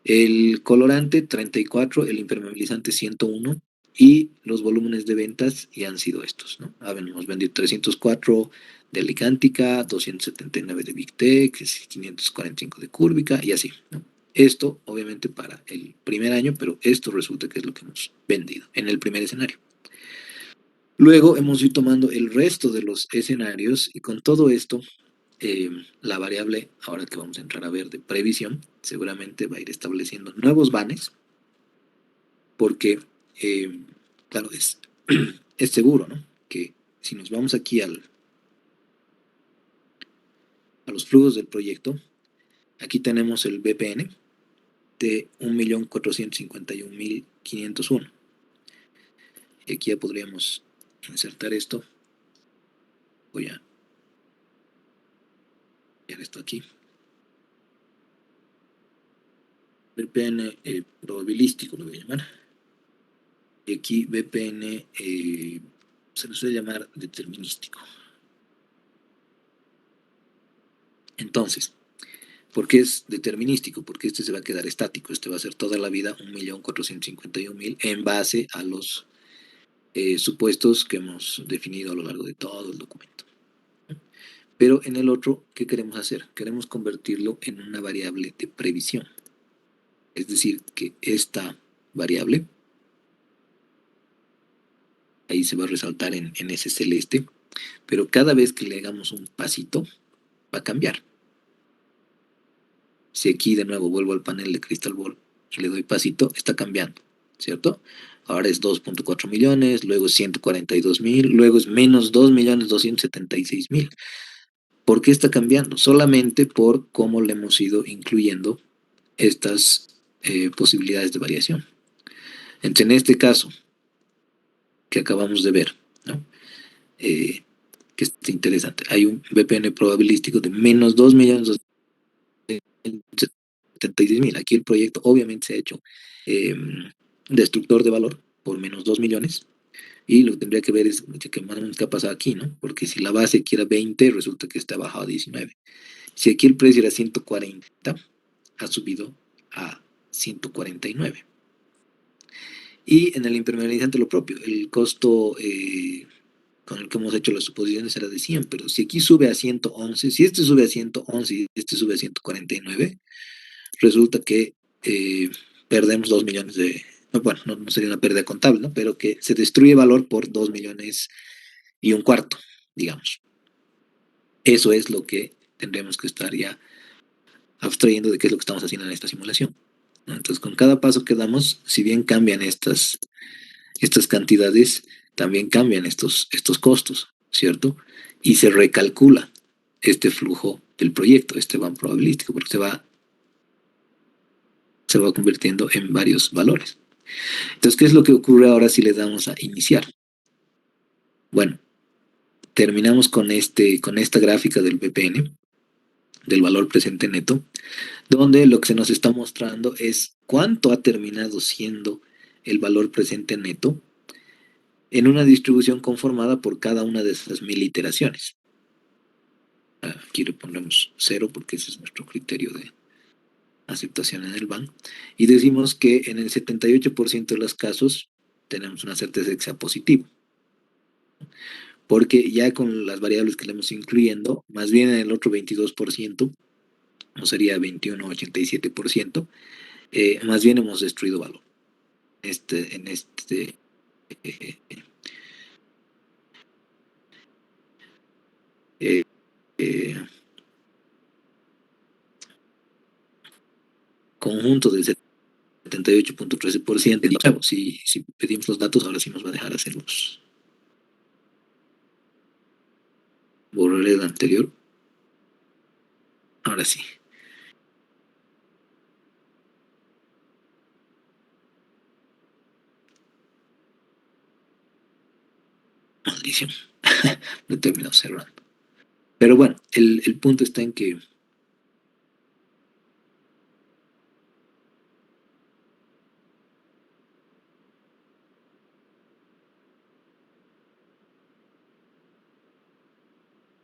Speaker 1: El colorante, 34. El impermeabilizante, 101. y los volúmenes de ventas ya han sido estos, ¿no? Hemos vendido 304 de Alicántica, 279 de Big Tech, 545 de Curvica y así, ¿no? Esto, obviamente, para el primer año, pero esto resulta que es lo que hemos vendido en el primer escenario. Luego hemos ido tomando el resto de los escenarios y con todo esto, la variable, ahora que vamos a entrar a ver de previsión, seguramente va a ir estableciendo nuevos vanes, porque, claro, es seguro, ¿no? Que si nos vamos aquí a los flujos del proyecto, aquí tenemos el BPN de 1.451.501. Y aquí ya podríamos insertar esto. Voy a ver esto aquí. BPN probabilístico lo voy a llamar. Y aquí BPN se lo suele llamar determinístico. Entonces, ¿por qué es determinístico? Porque este se va a quedar estático. Este va a ser toda la vida 1.451.000 en base a los supuestos que hemos definido a lo largo de todo el documento. Pero en el otro, ¿qué queremos hacer? Queremos convertirlo en una variable de previsión. Es decir, que esta variable, ahí se va a resaltar en ese celeste, pero cada vez que le hagamos un pasito, va a cambiar. Si aquí de nuevo vuelvo al panel de Crystal Ball y le doy pasito, está cambiando, ¿cierto? Ahora es 2.4 millones, luego es 142.000, luego es menos 2.276.000. ¿Por qué está cambiando? Solamente por cómo le hemos ido incluyendo estas posibilidades de variación. Entonces, en este caso que acabamos de ver, ¿no? Que es interesante, hay un BPN probabilístico de menos 2.276.000. Aquí el proyecto obviamente se ha hecho destructor de valor por menos 2 millones. Y lo que tendría que ver es que más o menos qué ha pasado aquí, ¿no? Porque si la base aquí era 20, resulta que está bajado a 19. Si aquí el precio era 140, ha subido a 149. Y en el impermeabilizante lo propio, el costo con el que hemos hecho las suposiciones era de 100, pero si aquí sube a 111, si este sube a 111 y este sube a 149, resulta que perdemos 2 millones de... Bueno, no sería una pérdida contable, ¿no? Pero que se destruye valor por 2 millones y un cuarto, digamos. Eso es lo que tendremos que estar ya abstrayendo de qué es lo que estamos haciendo en esta simulación. Entonces, con cada paso que damos, si bien cambian estas cantidades, también cambian estos costos, ¿cierto? Y se recalcula este flujo del proyecto, este van probabilístico, porque se va convirtiendo en varios valores. Entonces, ¿qué es lo que ocurre ahora si le damos a iniciar? Bueno, terminamos con esta gráfica del BPN, del valor presente neto, donde lo que se nos está mostrando es cuánto ha terminado siendo el valor presente neto en una distribución conformada por cada una de esas 1.000 iteraciones. Aquí le ponemos 0 porque ese es nuestro criterio de aceptación en el BAN. Y decimos que en el 78% de los casos tenemos una certeza de que sea positivo. Porque ya con las variables que le hemos incluyendo, más bien en el otro 22%, no sería 21,87%, más bien hemos destruido valor. En este eh, eh, conjunto del 78,13%. Si pedimos los datos, ahora sí nos va a dejar hacerlos. Borraré el anterior. Ahora sí. Maldición. Lo he terminado cerrando. Pero bueno, el punto está en que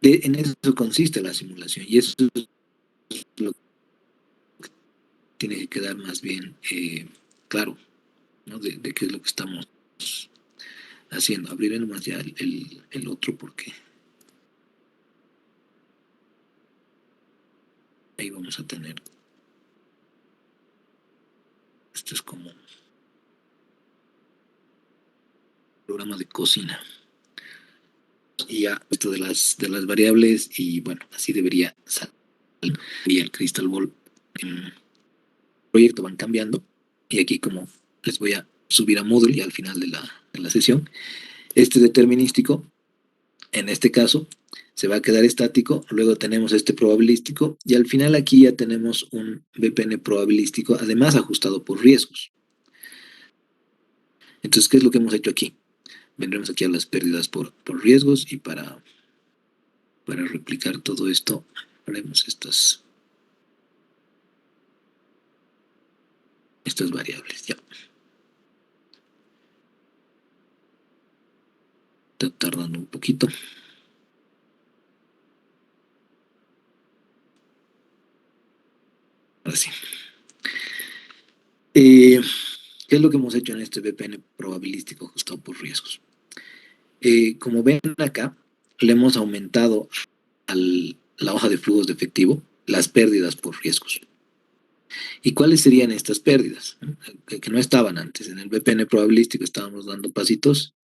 Speaker 1: en eso consiste la simulación y eso es lo que tiene que quedar más bien claro, ¿no? De qué es lo que estamos haciendo. Abriré nomás ya el otro porque ahí vamos a tener. Esto es como un programa de cocina. Y ya, esto de las variables, y bueno, así debería salir. Y el Crystal Ball en el proyecto van cambiando. Y aquí, como les voy a subir a Moodle y al final de la sesión, este determinístico, en este caso, se va a quedar estático. Luego tenemos este probabilístico. Y al final, aquí ya tenemos un VPN probabilístico, además ajustado por riesgos. Entonces, ¿qué es lo que hemos hecho aquí? Vendremos aquí a las pérdidas por riesgos, y para replicar todo esto, haremos estas variables. Ya, está tardando un poquito. Ahora sí. ¿Qué es lo que hemos hecho en este VPN probabilístico ajustado por riesgos? Como ven acá, le hemos aumentado a la hoja de flujos de efectivo las pérdidas por riesgos. ¿Y cuáles serían estas pérdidas? Que no estaban antes. En el VPN probabilístico estábamos dando pasitos,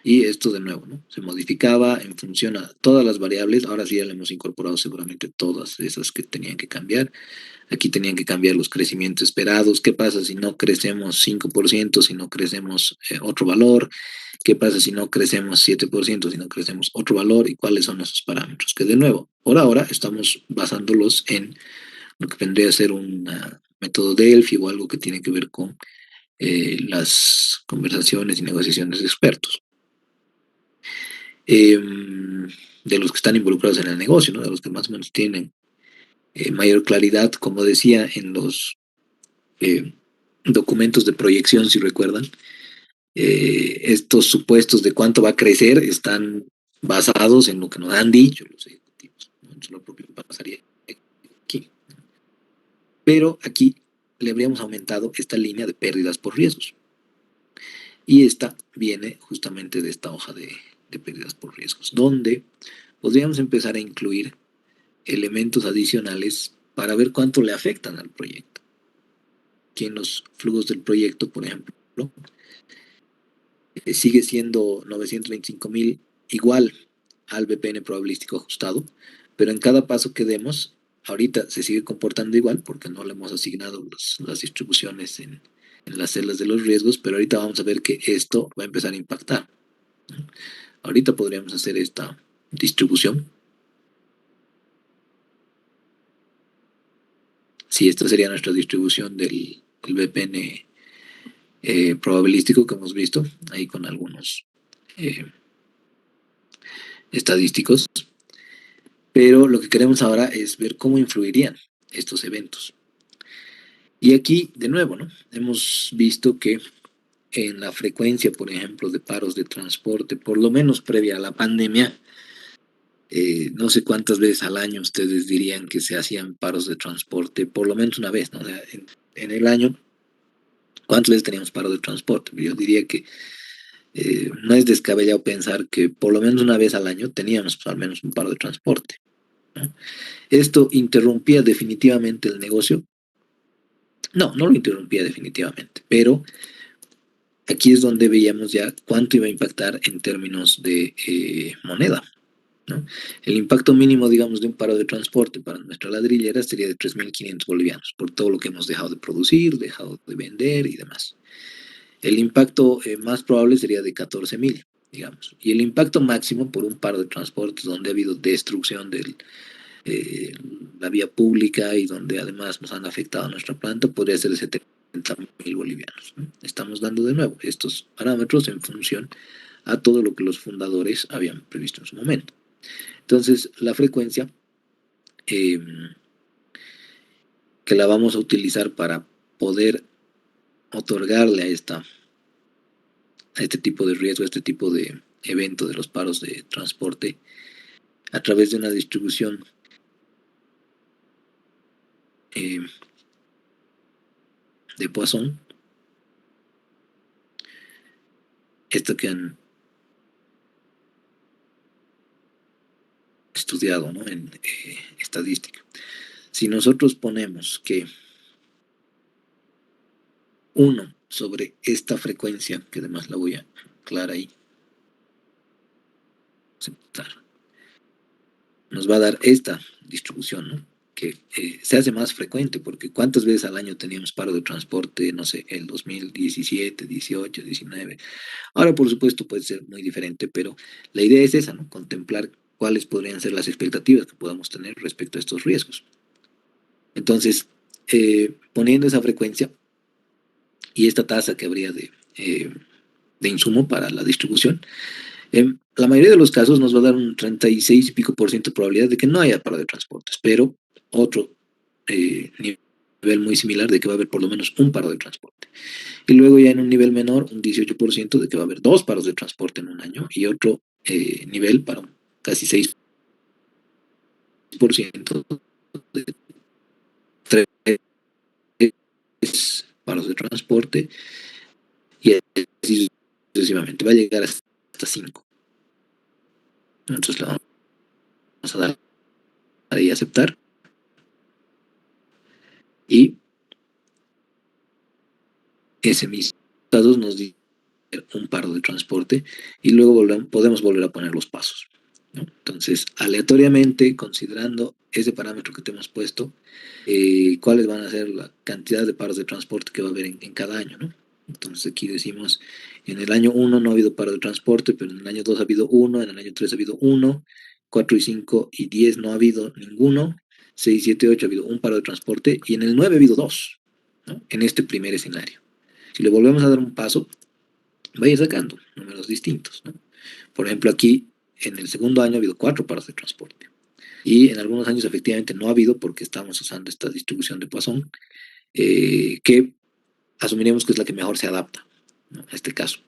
Speaker 1: y esto de nuevo, ¿no? Se modificaba en función a todas las variables. Ahora sí ya le hemos incorporado seguramente todas esas que tenían que cambiar. Aquí tenían que cambiar los crecimientos esperados. ¿Qué pasa si no crecemos 5%, si no crecemos otro valor? ¿Qué pasa si no crecemos 7%, si no crecemos otro valor? ¿Y cuáles son esos parámetros? Que de nuevo, por ahora estamos basándolos en lo que vendría a ser un método Delphi o algo que tiene que ver con las conversaciones y negociaciones de expertos. De los que están involucrados en el negocio, ¿no? De los que más o menos tienen mayor claridad, como decía en los eh, documentos de proyección, si recuerdan. Estos supuestos de cuánto va a crecer están basados en lo que nos han dicho los ejecutivos, ¿no? Entonces, lo propio pasaría aquí. Pero aquí le habríamos aumentado esta línea de pérdidas por riesgos. Y esta viene justamente de esta hoja de pérdidas por riesgos, donde podríamos empezar a incluir elementos adicionales para ver cuánto le afectan al proyecto. Aquí en los flujos del proyecto, por ejemplo, sigue siendo 925.000 igual al VPN probabilístico ajustado, pero en cada paso que demos, ahorita se sigue comportando igual porque no le hemos asignado las distribuciones en las celdas de los riesgos, pero ahorita vamos a ver que esto va a empezar a impactar. Ahorita podríamos hacer esta distribución. Si esta sería nuestra distribución del VPN probabilístico que hemos visto, ahí con algunos eh, estadísticos, pero lo que queremos ahora es ver cómo influirían estos eventos. Y aquí, de nuevo, ¿no? Hemos visto que en la frecuencia, por ejemplo, de paros de transporte, por lo menos previa a la pandemia, no sé cuántas veces al año ustedes dirían que se hacían paros de transporte, por lo menos una vez, ¿no? O sea, en el año, ¿cuántas veces teníamos paros de transporte? Yo diría que no es descabellado pensar que por lo menos una vez al año teníamos pues, al menos un paro de transporte, ¿no? ¿Esto interrumpía definitivamente el negocio? No, no lo interrumpía definitivamente, pero aquí es donde veíamos ya cuánto iba a impactar en términos de moneda, ¿no? El impacto mínimo, digamos, de un paro de transporte para nuestra ladrillera sería de 3.500 bolivianos, por todo lo que hemos dejado de producir, dejado de vender y demás. El impacto más probable sería de 14.000, digamos. Y el impacto máximo por un paro de transportes donde ha habido destrucción de la vía pública y donde además nos han afectado a nuestra planta podría ser de 70.000 bolivianos, ¿no? Estamos dando de nuevo estos parámetros en función a todo lo que los fundadores habían previsto en su momento. Entonces, la frecuencia eh, que la vamos a utilizar para poder otorgarle a este tipo de riesgo, a este tipo de evento de los paros de transporte, a través de una distribución eh, de Poisson, esto que han estudiado, ¿no? En estadística. Si nosotros ponemos que 1 sobre esta frecuencia, que además la voy a aclarar ahí, aceptar, nos va a dar esta distribución, ¿no? Que se hace más frecuente, porque ¿cuántas veces al año teníamos paro de transporte? No sé, el 2017, 18, 19. Ahora, por supuesto, puede ser muy diferente, pero la idea es esa, ¿no? Contemplar cuáles podrían ser las expectativas que podamos tener respecto a estos riesgos. Entonces, poniendo esa frecuencia y esta tasa que habría de insumo para la distribución, en la mayoría de los casos nos va a dar un 36 y pico por ciento de probabilidad de que no haya paro de transportes, pero otro nivel muy similar de que va a haber por lo menos un paro de transporte. Y luego ya en un nivel menor, un 18% de que va a haber 2 paros de transporte en un año y otro nivel para casi 6% de 3 paros de transporte y así sucesivamente. Va a llegar hasta 5. Entonces le vamos a dar ahí a aceptar y ese mismo datos nos dice un paro de transporte y luego podemos volver a poner los pasos, ¿no? Entonces, aleatoriamente, considerando ese parámetro que te hemos puesto, cuáles van a ser la cantidad de paros de transporte que va a haber en cada año, ¿no? Entonces aquí decimos, en el año 1 no ha habido paro de transporte, pero en el año 2 ha habido 1, en el año 3 ha habido 1, 4 y 5 y 10 no ha habido ninguno, 6, 7, 8 ha habido un paro de transporte y en el 9 ha habido 2, ¿no? En este primer escenario. Si le volvemos a dar un paso, vaya sacando números distintos, ¿no? Por ejemplo, aquí en el segundo año ha habido 4 paros de transporte. Y en algunos años efectivamente no ha habido porque estamos usando esta distribución de Poisson, que asumiremos que es la que mejor se adapta, ¿no? A este caso.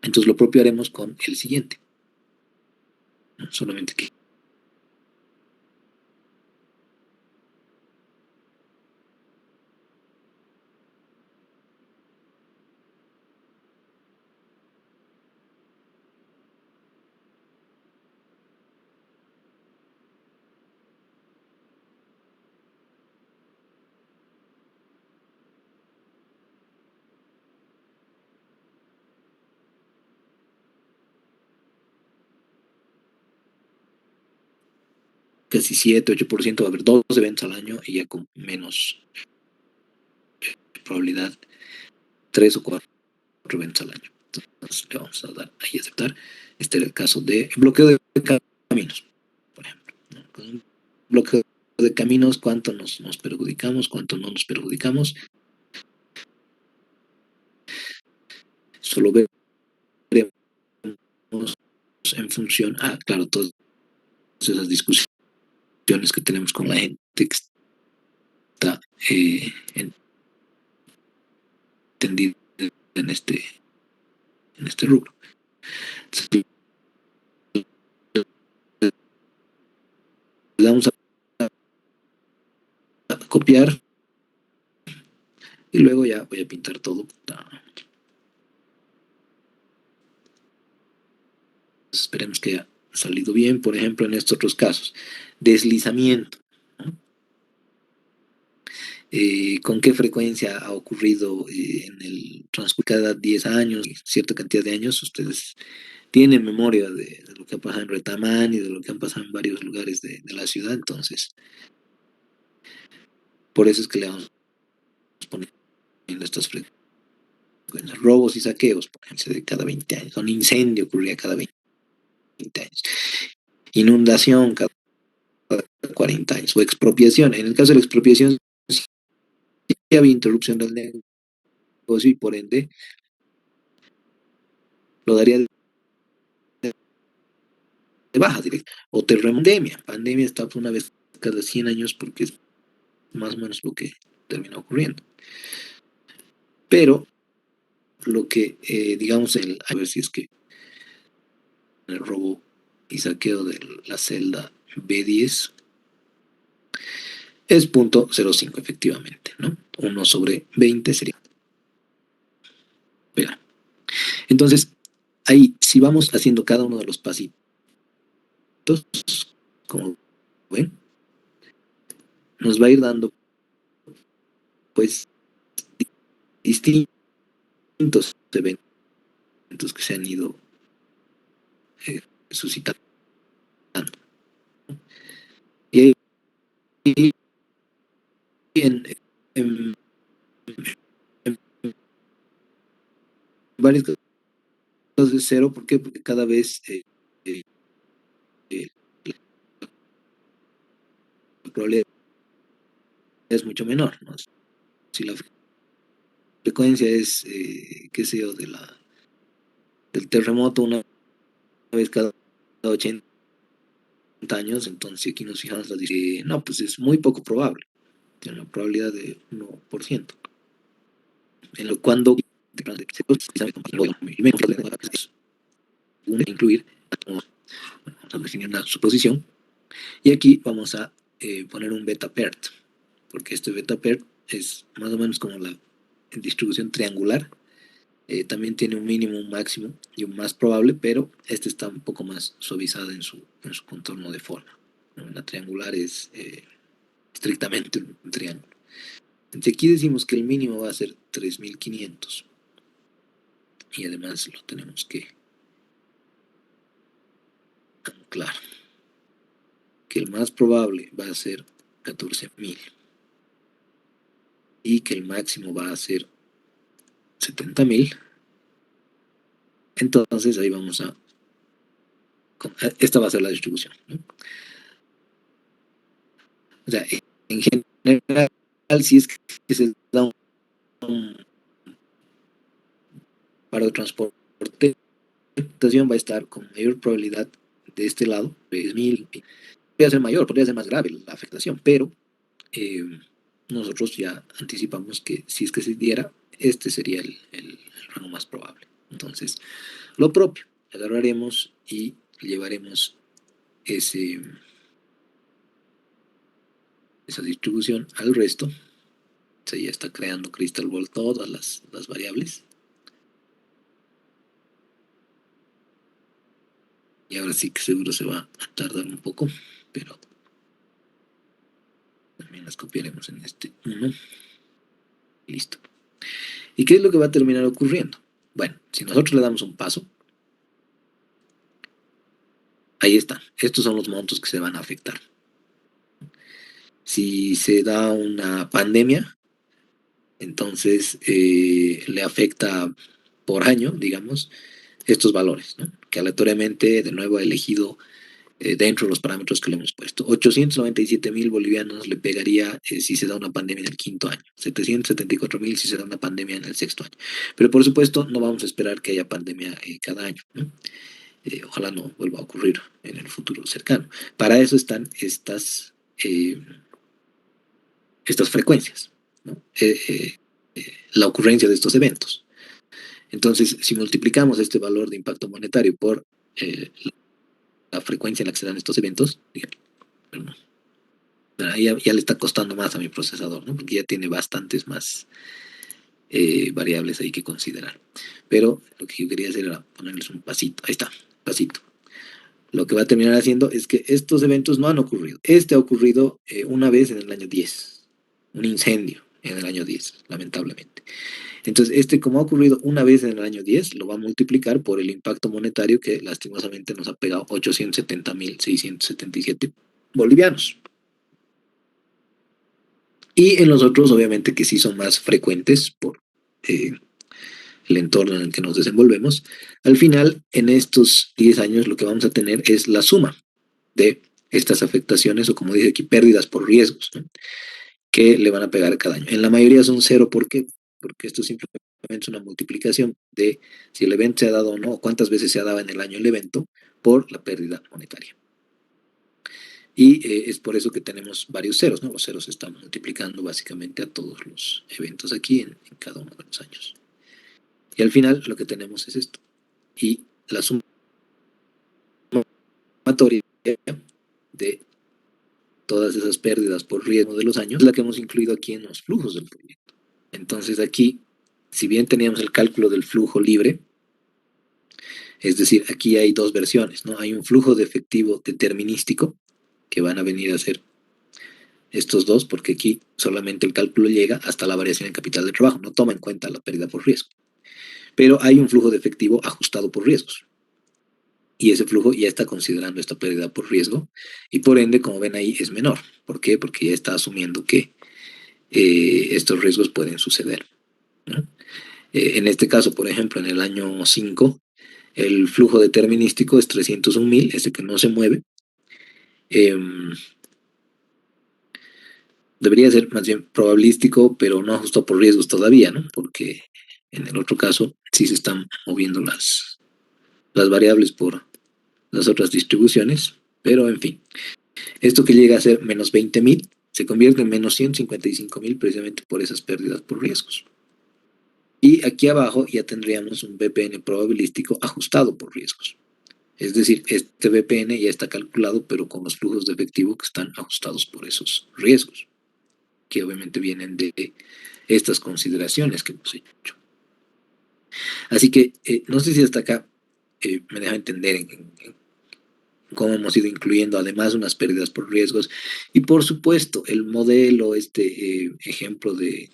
Speaker 1: Entonces lo propio haremos con el siguiente, ¿no? Solamente que casi 7, 8% va a haber 2 eventos al año y ya con menos probabilidad 3 o 4 eventos al año. Entonces le vamos a dar ahí a aceptar. Este era el caso de bloqueo de caminos, por ejemplo, ¿no? Con un bloqueo de caminos, cuánto nos perjudicamos, cuánto no nos perjudicamos. Solo veremos en función a, claro, todas esas discusiones que tenemos con la gente que está entendida en este rubro. Entonces, le damos a copiar y luego ya voy a pintar todo. Esperemos que haya salido bien. Por ejemplo, en estos otros casos, deslizamiento, ¿no? ¿Con qué frecuencia ha ocurrido en el transcurso de cada 10 años, cierta cantidad de años? Ustedes tienen memoria de lo que ha pasado en Retamán y de lo que han pasado en varios lugares de la ciudad, entonces, por eso es que le vamos poniendo estas frecuencias. Robos y saqueos, por ejemplo, de cada 20 años. Un incendio ocurría cada 20 años. Inundación cada 40 años. O expropiación. En el caso de la expropiación, sí había interrupción del negocio y por ende lo daría de baja directa. O terremondemia. Pandemia está una vez cada 100 años porque es más o menos lo que termina ocurriendo. Pero lo que, digamos, a ver si es que el robo y saqueo de la celda B10 es 0.05 efectivamente, ¿no? 1 sobre 20 sería. Mira, Entonces, ahí, si vamos haciendo cada uno de los pasitos, como ven, nos va a ir dando, pues, distintos eventos que se han ido suscitando. Y ahí, en, en, en varios casos es cero, ¿por qué? Porque cada vez eh, eh, la probabilidad es mucho menor, ¿no? Si la frecuencia es, qué sé yo, del terremoto una vez cada 80 años, entonces aquí nos fijamos, no, pues es muy poco probable, tiene una probabilidad de 1%. En lo cuando incluir, vamos a definir una suposición, y aquí vamos a poner un beta PERT, porque este beta PERT es más o menos como la distribución triangular. También tiene un mínimo, un máximo y un más probable, pero este está un poco más suavizado en su contorno de forma. La triangular es estrictamente un triángulo. Entonces aquí decimos que el mínimo va a ser 3500 y además lo tenemos que anclar, que el más probable va a ser 14000 y que el máximo va a ser 70000. Entonces ahí vamos a, esta va a ser la distribución, ¿no? O sea, en general, si es que se da un paro de transporte, la situación va a estar con mayor probabilidad de este lado, 3000. Podría ser mayor, podría ser más grave la afectación, pero eh, nosotros ya anticipamos que si es que se diera, este sería el rango más probable. Entonces, lo propio, agarraremos y llevaremos esa distribución al resto. Se ya está creando Crystal Ball todas las variables. Y ahora sí que seguro se va a tardar un poco, pero también las copiaremos en este 1. Listo. ¿Y qué es lo que va a terminar ocurriendo? Bueno, si nosotros le damos un paso, ahí están. Estos son los montos que se van a afectar. Si se da una pandemia, entonces le afecta por año, digamos, estos valores, ¿no? Que aleatoriamente, de nuevo, ha elegido dentro de los parámetros que le hemos puesto. 897.000 bolivianos le pegaría si se da una pandemia en el quinto año, 774.000 si se da una pandemia en el sexto año. Pero por supuesto no vamos a esperar que haya pandemia cada año, ¿no? Ojalá no vuelva a ocurrir en el futuro cercano. Para eso están estas frecuencias, ¿no? La ocurrencia de estos eventos. Entonces, si multiplicamos este valor de impacto monetario por la frecuencia en la que se dan estos eventos, digamos, ya le está costando más a mi procesador, ¿no? Porque ya tiene bastantes más variables ahí que considerar. Pero lo que yo quería hacer era ponerles un pasito. Ahí está, pasito. Lo que va a terminar haciendo es que estos eventos no han ocurrido. Este ha ocurrido una vez en el año 10, un incendio en el año 10, lamentablemente. Entonces, este como ha ocurrido una vez en el año 10, lo va a multiplicar por el impacto monetario que lastimosamente nos ha pegado 870.677 bolivianos. Y en los otros, obviamente, que sí son más frecuentes por el entorno en el que nos desenvolvemos, al final, en estos 10 años, lo que vamos a tener es la suma de estas afectaciones, o como dice aquí, pérdidas por riesgos, ¿no? Que le van a pegar cada año. En la mayoría son cero, ¿por qué? Porque esto simplemente es una multiplicación de si el evento se ha dado o no, cuántas veces se ha dado en el año el evento, por la pérdida monetaria. Y es por eso que tenemos varios ceros, ¿no? Los ceros se están multiplicando básicamente a todos los eventos aquí en cada uno de los años. Y al final lo que tenemos es esto. Y la sumatoria de todas esas pérdidas por riesgo de los años es la que hemos incluido aquí en los flujos del proyecto. Entonces aquí, si bien teníamos el cálculo del flujo libre, Es decir, aquí hay dos versiones, ¿no? Hay un flujo de efectivo determinístico que van a venir a ser estos dos, porque aquí solamente el cálculo llega hasta la variación en capital de trabajo, no toma en cuenta la pérdida por riesgo. Pero hay un flujo de efectivo ajustado por riesgos. Y ese flujo ya está considerando esta pérdida por riesgo y por ende, como ven ahí, es menor. ¿Por qué? Porque ya está asumiendo que estos riesgos pueden suceder, ¿no? En este caso, por ejemplo, en el año 5, el flujo determinístico es 301.000, ese que no se mueve. Eh, Debería ser más bien probabilístico, pero no ajustado por riesgos todavía, ¿no? Porque en el otro caso sí se están moviendo las variables por las otras distribuciones, pero en fin. Esto que llega a ser menos 20.000 se convierte en menos 155.000 precisamente por esas pérdidas por riesgos. Y aquí abajo ya tendríamos un BPN probabilístico ajustado por riesgos. Es decir, este BPN ya está calculado, pero con los flujos de efectivo que están ajustados por esos riesgos, que obviamente vienen de estas consideraciones que hemos hecho. Así que no sé si hasta acá me deja entender en cómo hemos ido incluyendo además unas pérdidas por riesgos y por supuesto el modelo, ejemplo de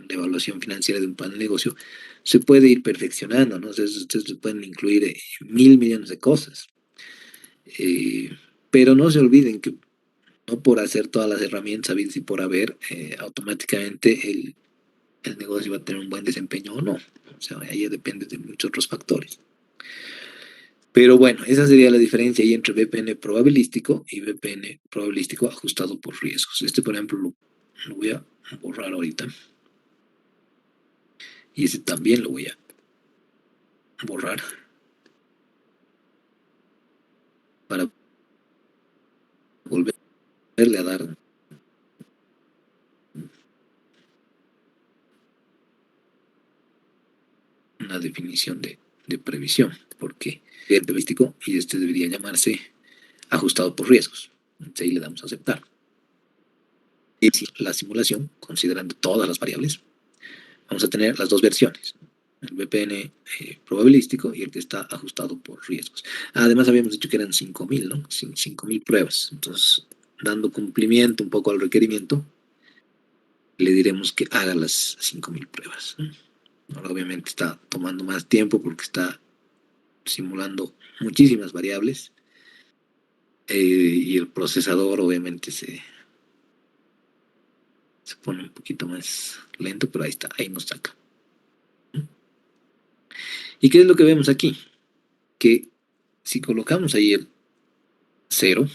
Speaker 1: evaluación financiera de un plan de negocio se puede ir perfeccionando, ¿no? Entonces, ustedes pueden incluir 1.000 millones de cosas, eh, pero no se olviden que no por hacer todas las herramientas habidas y por haber, automáticamente el negocio va a tener un buen desempeño o no. O sea, ahí depende de muchos otros factores. Pero bueno, esa sería la diferencia ahí entre VPN probabilístico y VPN probabilístico ajustado por riesgos. Este, por ejemplo, lo voy a borrar ahorita. Y ese también lo voy a borrar para volverle a dar una definición de previsión, porque es probabilístico y este debería llamarse ajustado por riesgos. Entonces ahí le damos a aceptar. Y la simulación, considerando todas las variables, vamos a tener las dos versiones, el VPN probabilístico y el que está ajustado por riesgos. Además habíamos dicho que eran 5.000, ¿no? 5.000 pruebas. Entonces, dando cumplimiento un poco al requerimiento, le diremos que haga las 5.000 pruebas. Ahora obviamente está tomando más tiempo porque está simulando muchísimas variables y el procesador obviamente se pone un poquito más lento, pero ahí está, ahí nos saca. ¿Y qué es lo que vemos aquí? Que si colocamos ahí el 0,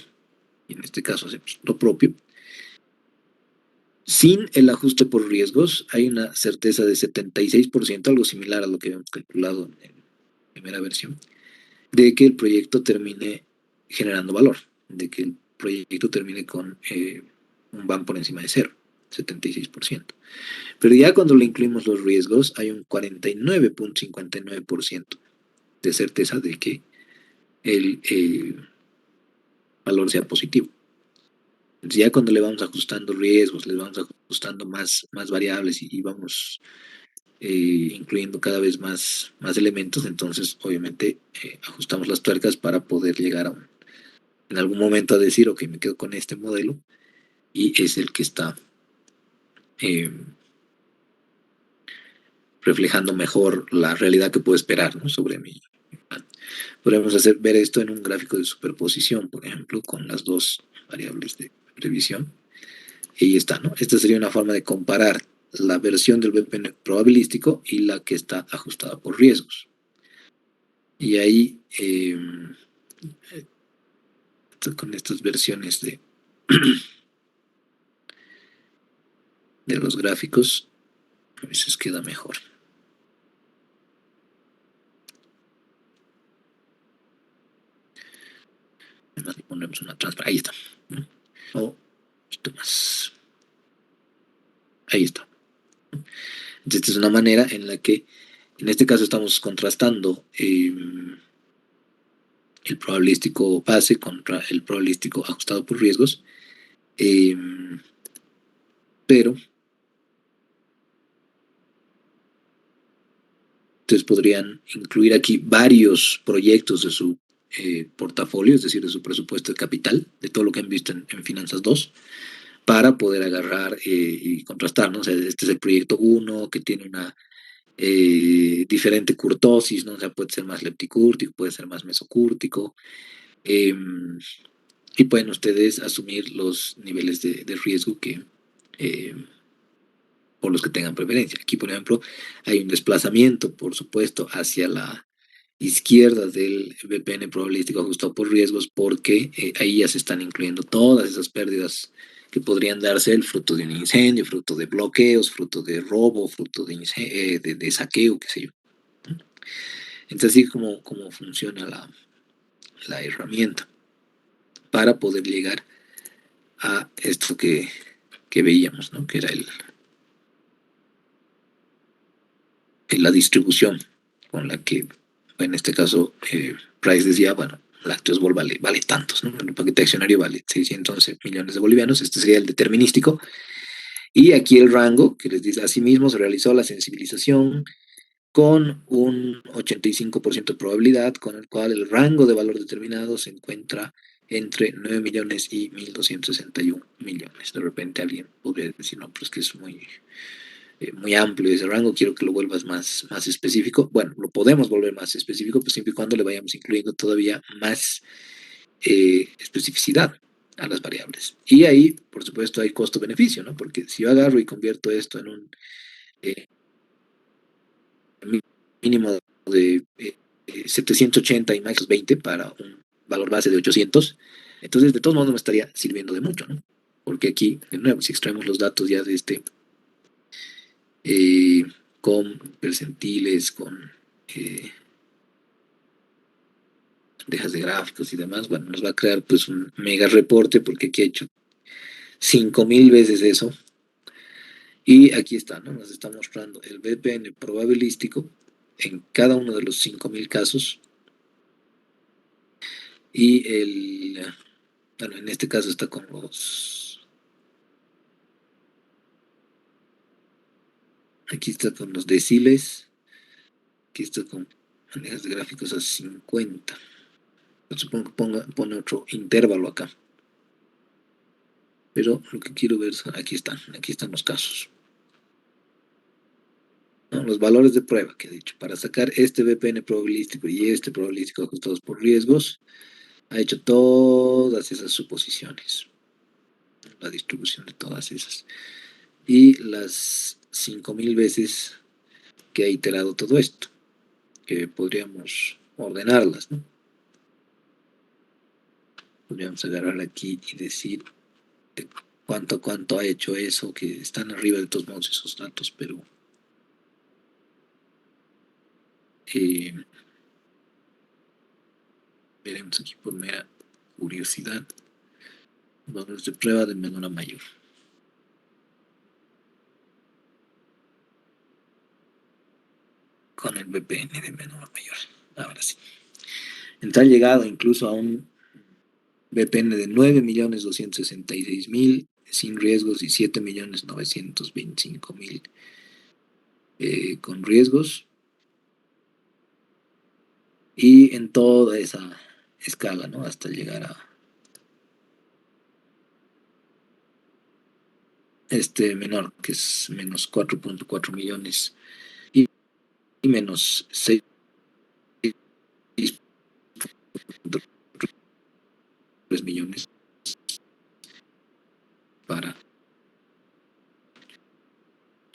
Speaker 1: y en este caso hacemos lo propio, sin el ajuste por riesgos hay una certeza de 76%, algo similar a lo que habíamos calculado en la primera versión, de que el proyecto termine generando valor, de que el proyecto termine con un BAM por encima de 0, 76%. Pero ya cuando le incluimos los riesgos hay un 49.59% de certeza de que el valor sea positivo. Entonces ya cuando le vamos ajustando riesgos, le vamos ajustando más variables y vamos incluyendo cada vez más elementos, entonces obviamente ajustamos las tuercas para poder llegar en algún momento a decir, ok, me quedo con este modelo y es el que está eh, reflejando mejor la realidad que puedo esperar, ¿no? Sobre mí. Podemos ver esto en un gráfico de superposición, por ejemplo, con las dos variables de previsión. Y ahí está, ¿no? Esta sería una forma de comparar la versión del VPN probabilístico y la que está ajustada por riesgos. Y ahí, con estas versiones de los gráficos, a veces queda mejor. Ponemos una transparencia. Ahí está. ¿No? O un poquito más. Ahí está. Entonces, esta es una manera en la que, en este caso, estamos contrastando el probabilístico base contra el probabilístico ajustado por riesgos, eh, pero ustedes podrían incluir aquí varios proyectos de su portafolio, es decir, de su presupuesto de capital, de todo lo que han visto en Finanzas 2, para poder agarrar y contrastar, ¿no? O sea, este es el proyecto uno que tiene una diferente curtosis, ¿no? O sea, puede ser más lepticúrtico, puede ser más mesocúrtico, eh, y pueden ustedes asumir los niveles de riesgo que, eh, por los que tengan preferencia. Aquí, por ejemplo, hay un desplazamiento, por supuesto, hacia la izquierda del VPN probabilístico ajustado por riesgos, porque ahí ya se están incluyendo todas esas pérdidas que podrían darse el fruto de un incendio, fruto de bloqueos, fruto de robo, fruto de saqueo, qué sé yo. Entonces, así como funciona la herramienta para poder llegar a esto que veíamos, ¿no? Que era la distribución con la que, en este caso, Price decía, bueno, Lactosbol vale tantos, ¿no? El paquete accionario vale 611 millones de bolivianos, este sería el determinístico. Y aquí el rango, que les dice, asimismo se realizó la sensibilización con un 85% de probabilidad, con el cual el rango de valor determinado se encuentra entre 9 millones y 1.261 millones. De repente alguien podría decir, no, pero es que es muy amplio ese rango, quiero que lo vuelvas más específico. Bueno, lo podemos volver más específico, pues siempre y cuando le vayamos incluyendo todavía más especificidad a las variables. Y ahí, por supuesto, hay costo-beneficio, ¿no? Porque si yo agarro y convierto esto en un eh, mínimo de 780 y máximo 20 para un valor base de 800, entonces de todos modos no me estaría sirviendo de mucho, ¿no? Porque aquí, de nuevo, si extraemos los datos ya de este eh, con percentiles, con eh, dejas de gráficos y demás, bueno, nos va a crear pues un mega reporte porque aquí he hecho 5000 veces eso y aquí está, ¿no? Nos está mostrando el VPN probabilístico en cada uno de los 5000 casos y bueno, en este caso está con aquí está con los deciles, aquí está con bandejas de gráficos a 50. Supongo que pone otro intervalo acá. Pero lo que quiero ver, aquí están los casos. ¿No? Los valores de prueba que he dicho. Para sacar este VPN probabilístico y este probabilístico ajustados por riesgos, ha hecho todas esas suposiciones. La distribución de todas esas. Y las 5000 veces que ha iterado todo esto. Que podríamos ordenarlas, ¿no? Podríamos agarrar aquí y decir cuánto ha hecho eso, que están arriba de todos modos esos datos, pero eh, veremos aquí por mera curiosidad. Valores de prueba de menor a mayor. Con el VPN de menor a mayor. Ahora sí. En tal llegado incluso a un VPN de 9.266.000 sin riesgos y 7.925.000 con riesgos. Y en toda esa escala, ¿no? Hasta llegar a este menor, que es menos 4.4 millones y menos 6.3 millones para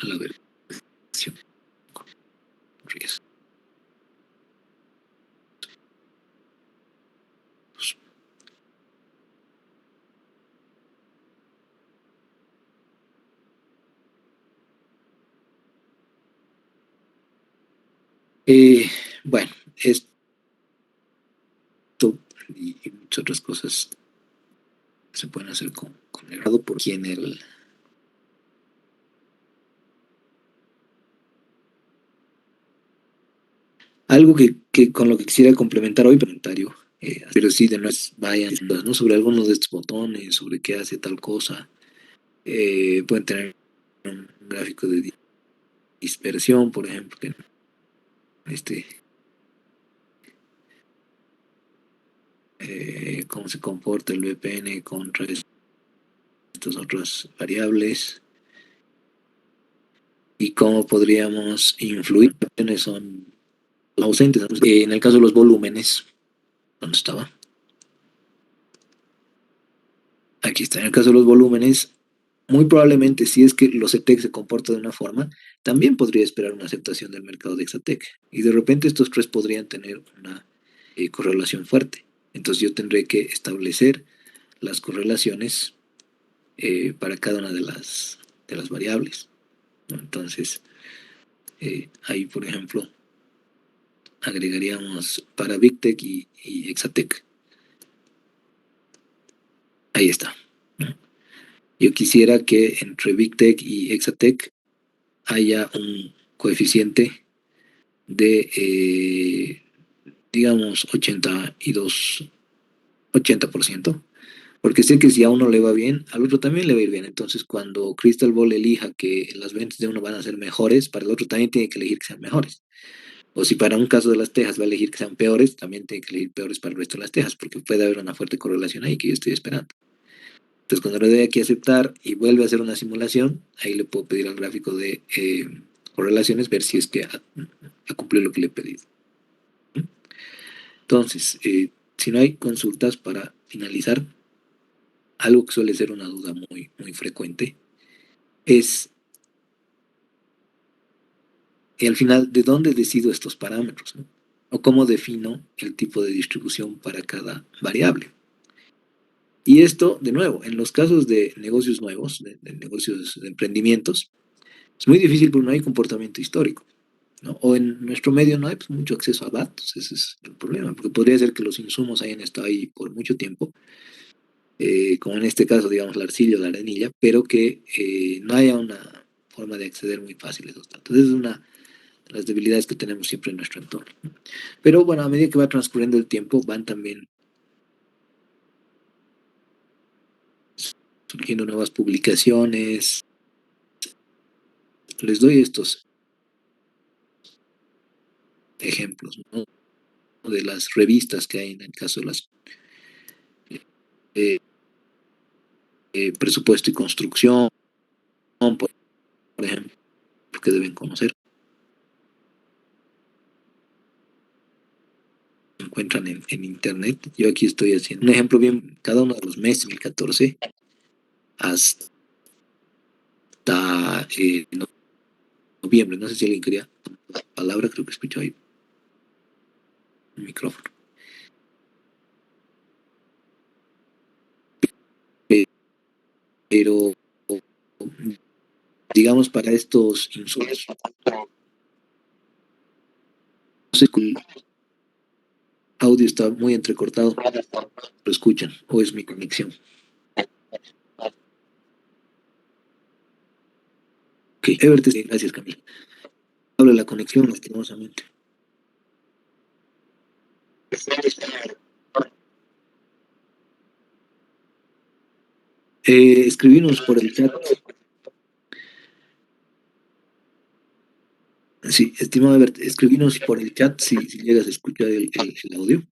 Speaker 1: la versión con riesgos. Eh, bueno, esto y muchas otras cosas se pueden hacer con el grado por quien algo que con lo que quisiera complementar hoy, comentario, pero sí, de no es, vayan, ¿no? Sobre algunos de estos botones, sobre qué hace tal cosa, pueden tener un gráfico de dispersión, por ejemplo, que este, cómo se comporta el VPN contra estas otras variables y cómo podríamos influir. Son ausentes, ¿no? En el caso de los volúmenes, ¿dónde estaba? Aquí está. En el caso de los volúmenes, muy probablemente si es que los ETEC se comporta de una forma, también podría esperar una aceptación del mercado de Exatec. Y de repente estos tres podrían tener una correlación fuerte. Entonces yo tendré que establecer las correlaciones para cada una de las variables, ¿no? Entonces, ahí, por ejemplo, agregaríamos para BigTech y Exatec. Ahí está, ¿no? Yo quisiera que entre BigTech y Exatec haya un coeficiente de, digamos, 80%, porque sé que si a uno le va bien, al otro también le va a ir bien. Entonces, cuando Crystal Ball elija que las ventas de uno van a ser mejores, para el otro también tiene que elegir que sean mejores. O si para un caso de las tejas va a elegir que sean peores, también tiene que elegir peores para el resto de las tejas, porque puede haber una fuerte correlación ahí que yo estoy esperando. Entonces, cuando le doy aquí a aceptar y vuelve a hacer una simulación, ahí le puedo pedir al gráfico de correlaciones, ver si es que ha cumplido lo que le he pedido. Entonces, si no hay consultas para finalizar, algo que suele ser una duda muy, muy frecuente es, y al final, ¿de dónde decido estos parámetros, ¿no? O cómo defino el tipo de distribución para cada variable. Y esto, de nuevo, en los casos de negocios nuevos, de negocios de emprendimientos, es muy difícil porque no hay comportamiento histórico, ¿no? O en nuestro medio no hay pues, mucho acceso a datos, ese es el problema, porque podría ser que los insumos hayan estado ahí por mucho tiempo, como en este caso, digamos, la arcilla o la arenilla, pero que no haya una forma de acceder muy fácil a esos datos. Esa es una de las debilidades que tenemos siempre en nuestro entorno. Pero bueno, a medida que va transcurriendo el tiempo, van también surgiendo nuevas publicaciones. Les doy estos ejemplos, ¿no? De las revistas que hay en el caso de las eh, presupuesto y construcción, por ejemplo, que deben conocer. Se encuentran en internet. Yo aquí estoy haciendo un ejemplo bien, cada uno de los meses, 2014 hasta noviembre. No sé si alguien quería la palabra, creo que escuchó ahí el micrófono. Pero, digamos, para estos insumos, no sé, el audio está muy entrecortado, lo escuchan, o es mi conexión. Ok, Everett, gracias, Camila. Habla la conexión, lastimosamente. Escribimos por el chat. Sí, estimado Ebert, escribinos por el chat si llegas a escuchar el audio.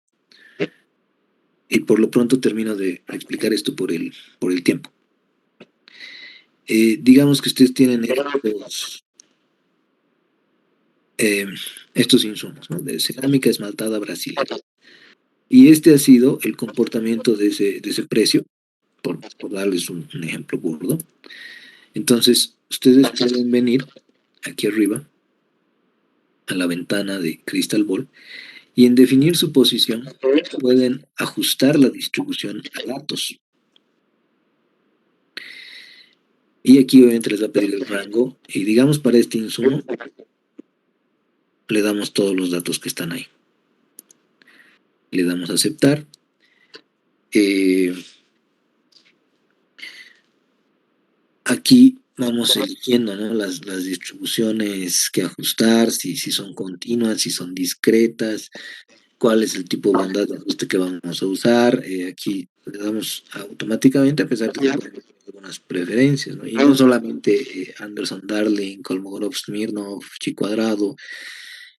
Speaker 1: Y por lo pronto termino de explicar esto por el tiempo. Digamos que ustedes tienen eh, estos insumos, ¿no? De cerámica esmaltada brasileña. Y este ha sido el comportamiento de ese precio, por darles un ejemplo burdo. Entonces, ustedes pueden venir aquí arriba a la ventana de Crystal Ball y en definir su posición pueden ajustar la distribución a datos. Y aquí obviamente les va a pedir el rango y digamos para este insumo le damos todos los datos que están ahí. Le damos a aceptar. Aquí vamos eligiendo, ¿no? Las distribuciones que ajustar, si son continuas, si son discretas, cuál es el tipo de banda de ajuste que vamos a usar. Aquí le damos automáticamente, a pesar de que tenemos algunas preferencias, ¿no? Y no solamente Anderson Darling, Kolmogorov, Smirnov, Chi Cuadrado,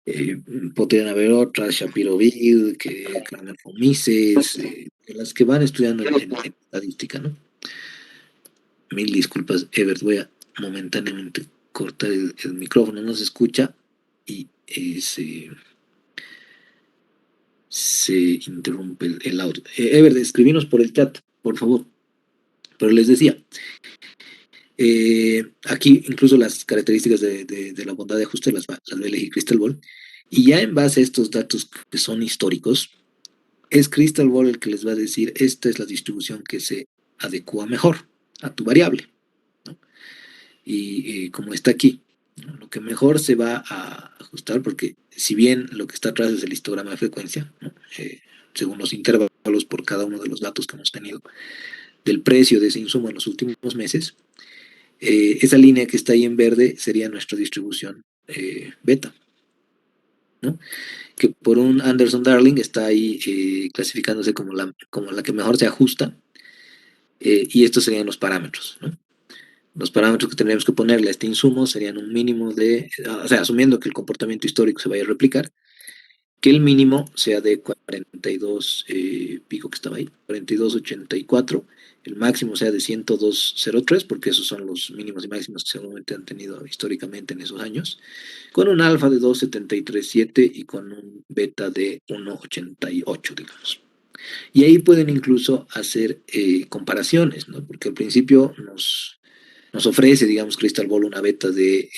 Speaker 1: Eh, Podrían haber otras, Shapiro-Bill, que Kramer-Mises, las que van estudiando en estadística, ¿no? Mil disculpas, Ebert, voy a momentáneamente cortar el micrófono, no se escucha y se interrumpe el audio. Ebert, escribinos por el chat, por favor. Pero les decía, aquí incluso las características de la bondad de ajuste las va a elegir Crystal Ball. Y ya en base a estos datos que son históricos, es Crystal Ball el que les va a decir, esta es la distribución que se adecua mejor a tu variable, ¿no? Y como está aquí, ¿no? Lo que mejor se va a ajustar, porque si bien lo que está atrás es el histograma de frecuencia, ¿no? Según los intervalos por cada uno de los datos que hemos tenido del precio de ese insumo en los últimos meses, esa línea que está ahí en verde sería nuestra distribución beta, ¿no? Que por un Anderson-Darling está ahí clasificándose como la que mejor se ajusta, y estos serían los parámetros, ¿no? Los parámetros que tendríamos que ponerle a este insumo serían un mínimo de, o sea, asumiendo que el comportamiento histórico se vaya a replicar, que el mínimo sea de 42, pico que estaba ahí, 42,84, el máximo sea de 102,03, porque esos son los mínimos y máximos que seguramente han tenido históricamente en esos años, con un alfa de 2,737 y con un beta de 1,88, digamos. Y ahí pueden incluso hacer comparaciones, ¿no? Porque al principio nos ofrece, digamos, Crystal Ball una beta de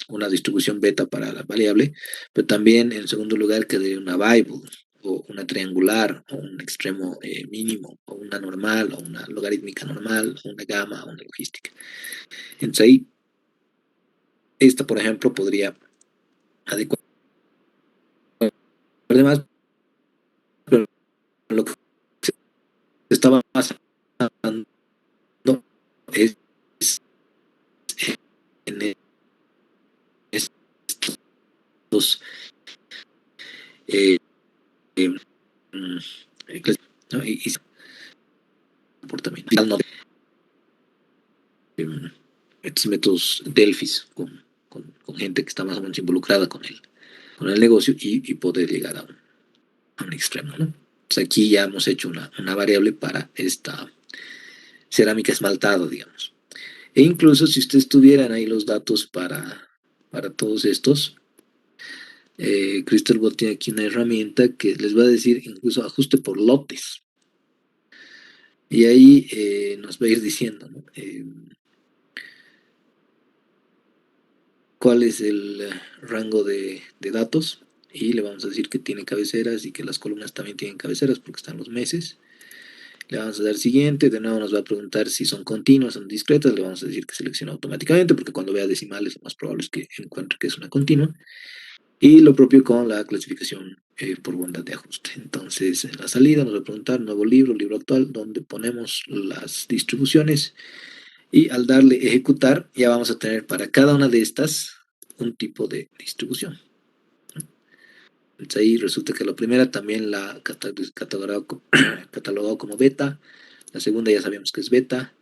Speaker 1: una distribución beta para la variable, pero también en segundo lugar que de una Bible o una triangular o un extremo mínimo o una normal o una logarítmica normal o una gamma o una logística. Entonces ahí, esta por ejemplo podría adecuar además, pero lo que se estaba basando es en estos eh, eh, mm, ¿no? Y comportamiento. Estos métodos Delphis con gente que está más o menos involucrada con el negocio y poder llegar a un extremo, ¿no? Entonces aquí ya hemos hecho una variable para esta cerámica esmaltada, digamos. E incluso si ustedes tuvieran ahí los datos para todos estos, Crystalbot tiene aquí una herramienta que les va a decir incluso ajuste por lotes. Y ahí nos va a ir diciendo, ¿no? Cuál es el rango de datos y le vamos a decir que tiene cabeceras y que las columnas también tienen cabeceras porque están los meses. Le vamos a dar siguiente, de nuevo nos va a preguntar si son continuas o discretas, le vamos a decir que selecciona automáticamente porque cuando vea decimales lo más probable es que encuentre que es una continua. Y lo propio con la clasificación por bondad de ajuste. Entonces, en la salida nos va a preguntar nuevo libro actual, donde ponemos las distribuciones y al darle ejecutar ya vamos a tener para cada una de estas un tipo de distribución. Entonces ahí resulta que la primera también la catalogado como beta, la segunda ya sabemos que es beta,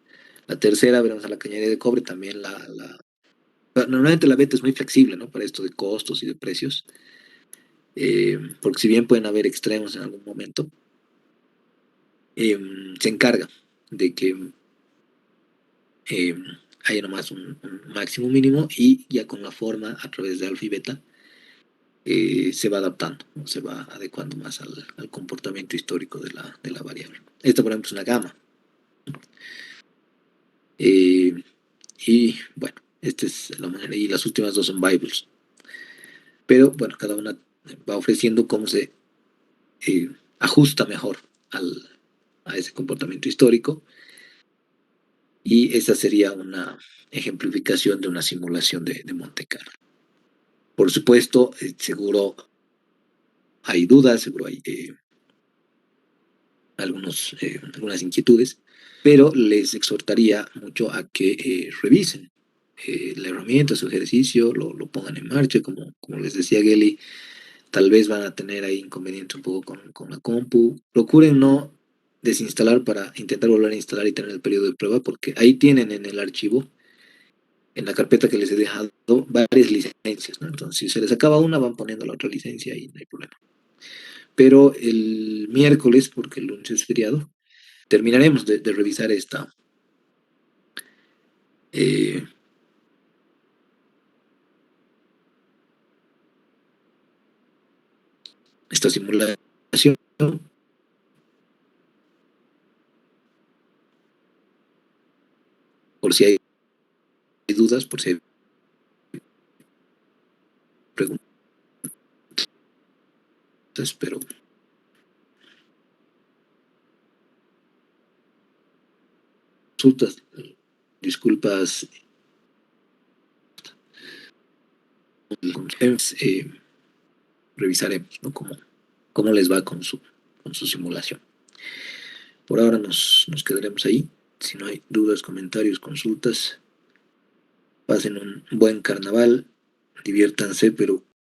Speaker 1: la tercera veremos a la cañería de cobre también normalmente la beta es muy flexible, ¿no? Para esto de costos y de precios, porque si bien pueden haber extremos en algún momento, se encarga de que eh, haya nomás un máximo mínimo y ya con la forma a través de alfa y beta se va adaptando, ¿no? Se va adecuando más al comportamiento histórico de la variable. Esta, por ejemplo, es una gama. Eh, y bueno, esta es la manera. Y las últimas dos son Bibles. Pero bueno, cada una va ofreciendo cómo se eh, ajusta mejor a ese comportamiento histórico. Y esa sería una ejemplificación de una simulación de Monte Carlo. Por supuesto, seguro hay dudas, seguro hay algunas inquietudes, pero les exhortaría mucho a que revisen la herramienta, su ejercicio, lo pongan en marcha, como les decía Geli, tal vez van a tener ahí inconvenientes un poco con la compu. Procuren no desinstalar para intentar volver a instalar y tener el periodo de prueba, porque ahí tienen en el archivo en la carpeta que les he dejado varias licencias, ¿no? Entonces, si se les acaba una, van poniendo la otra licencia y no hay problema. Pero el miércoles, porque el lunes es feriado, terminaremos de revisar eh, esta simulación, por si hay dudas, por si hay preguntas, pero consultas, disculpas, revisaremos, ¿no? Cómo les va con su simulación. Por ahora nos quedaremos ahí. Si no hay dudas, comentarios, consultas, pasen un buen carnaval, diviértanse, pero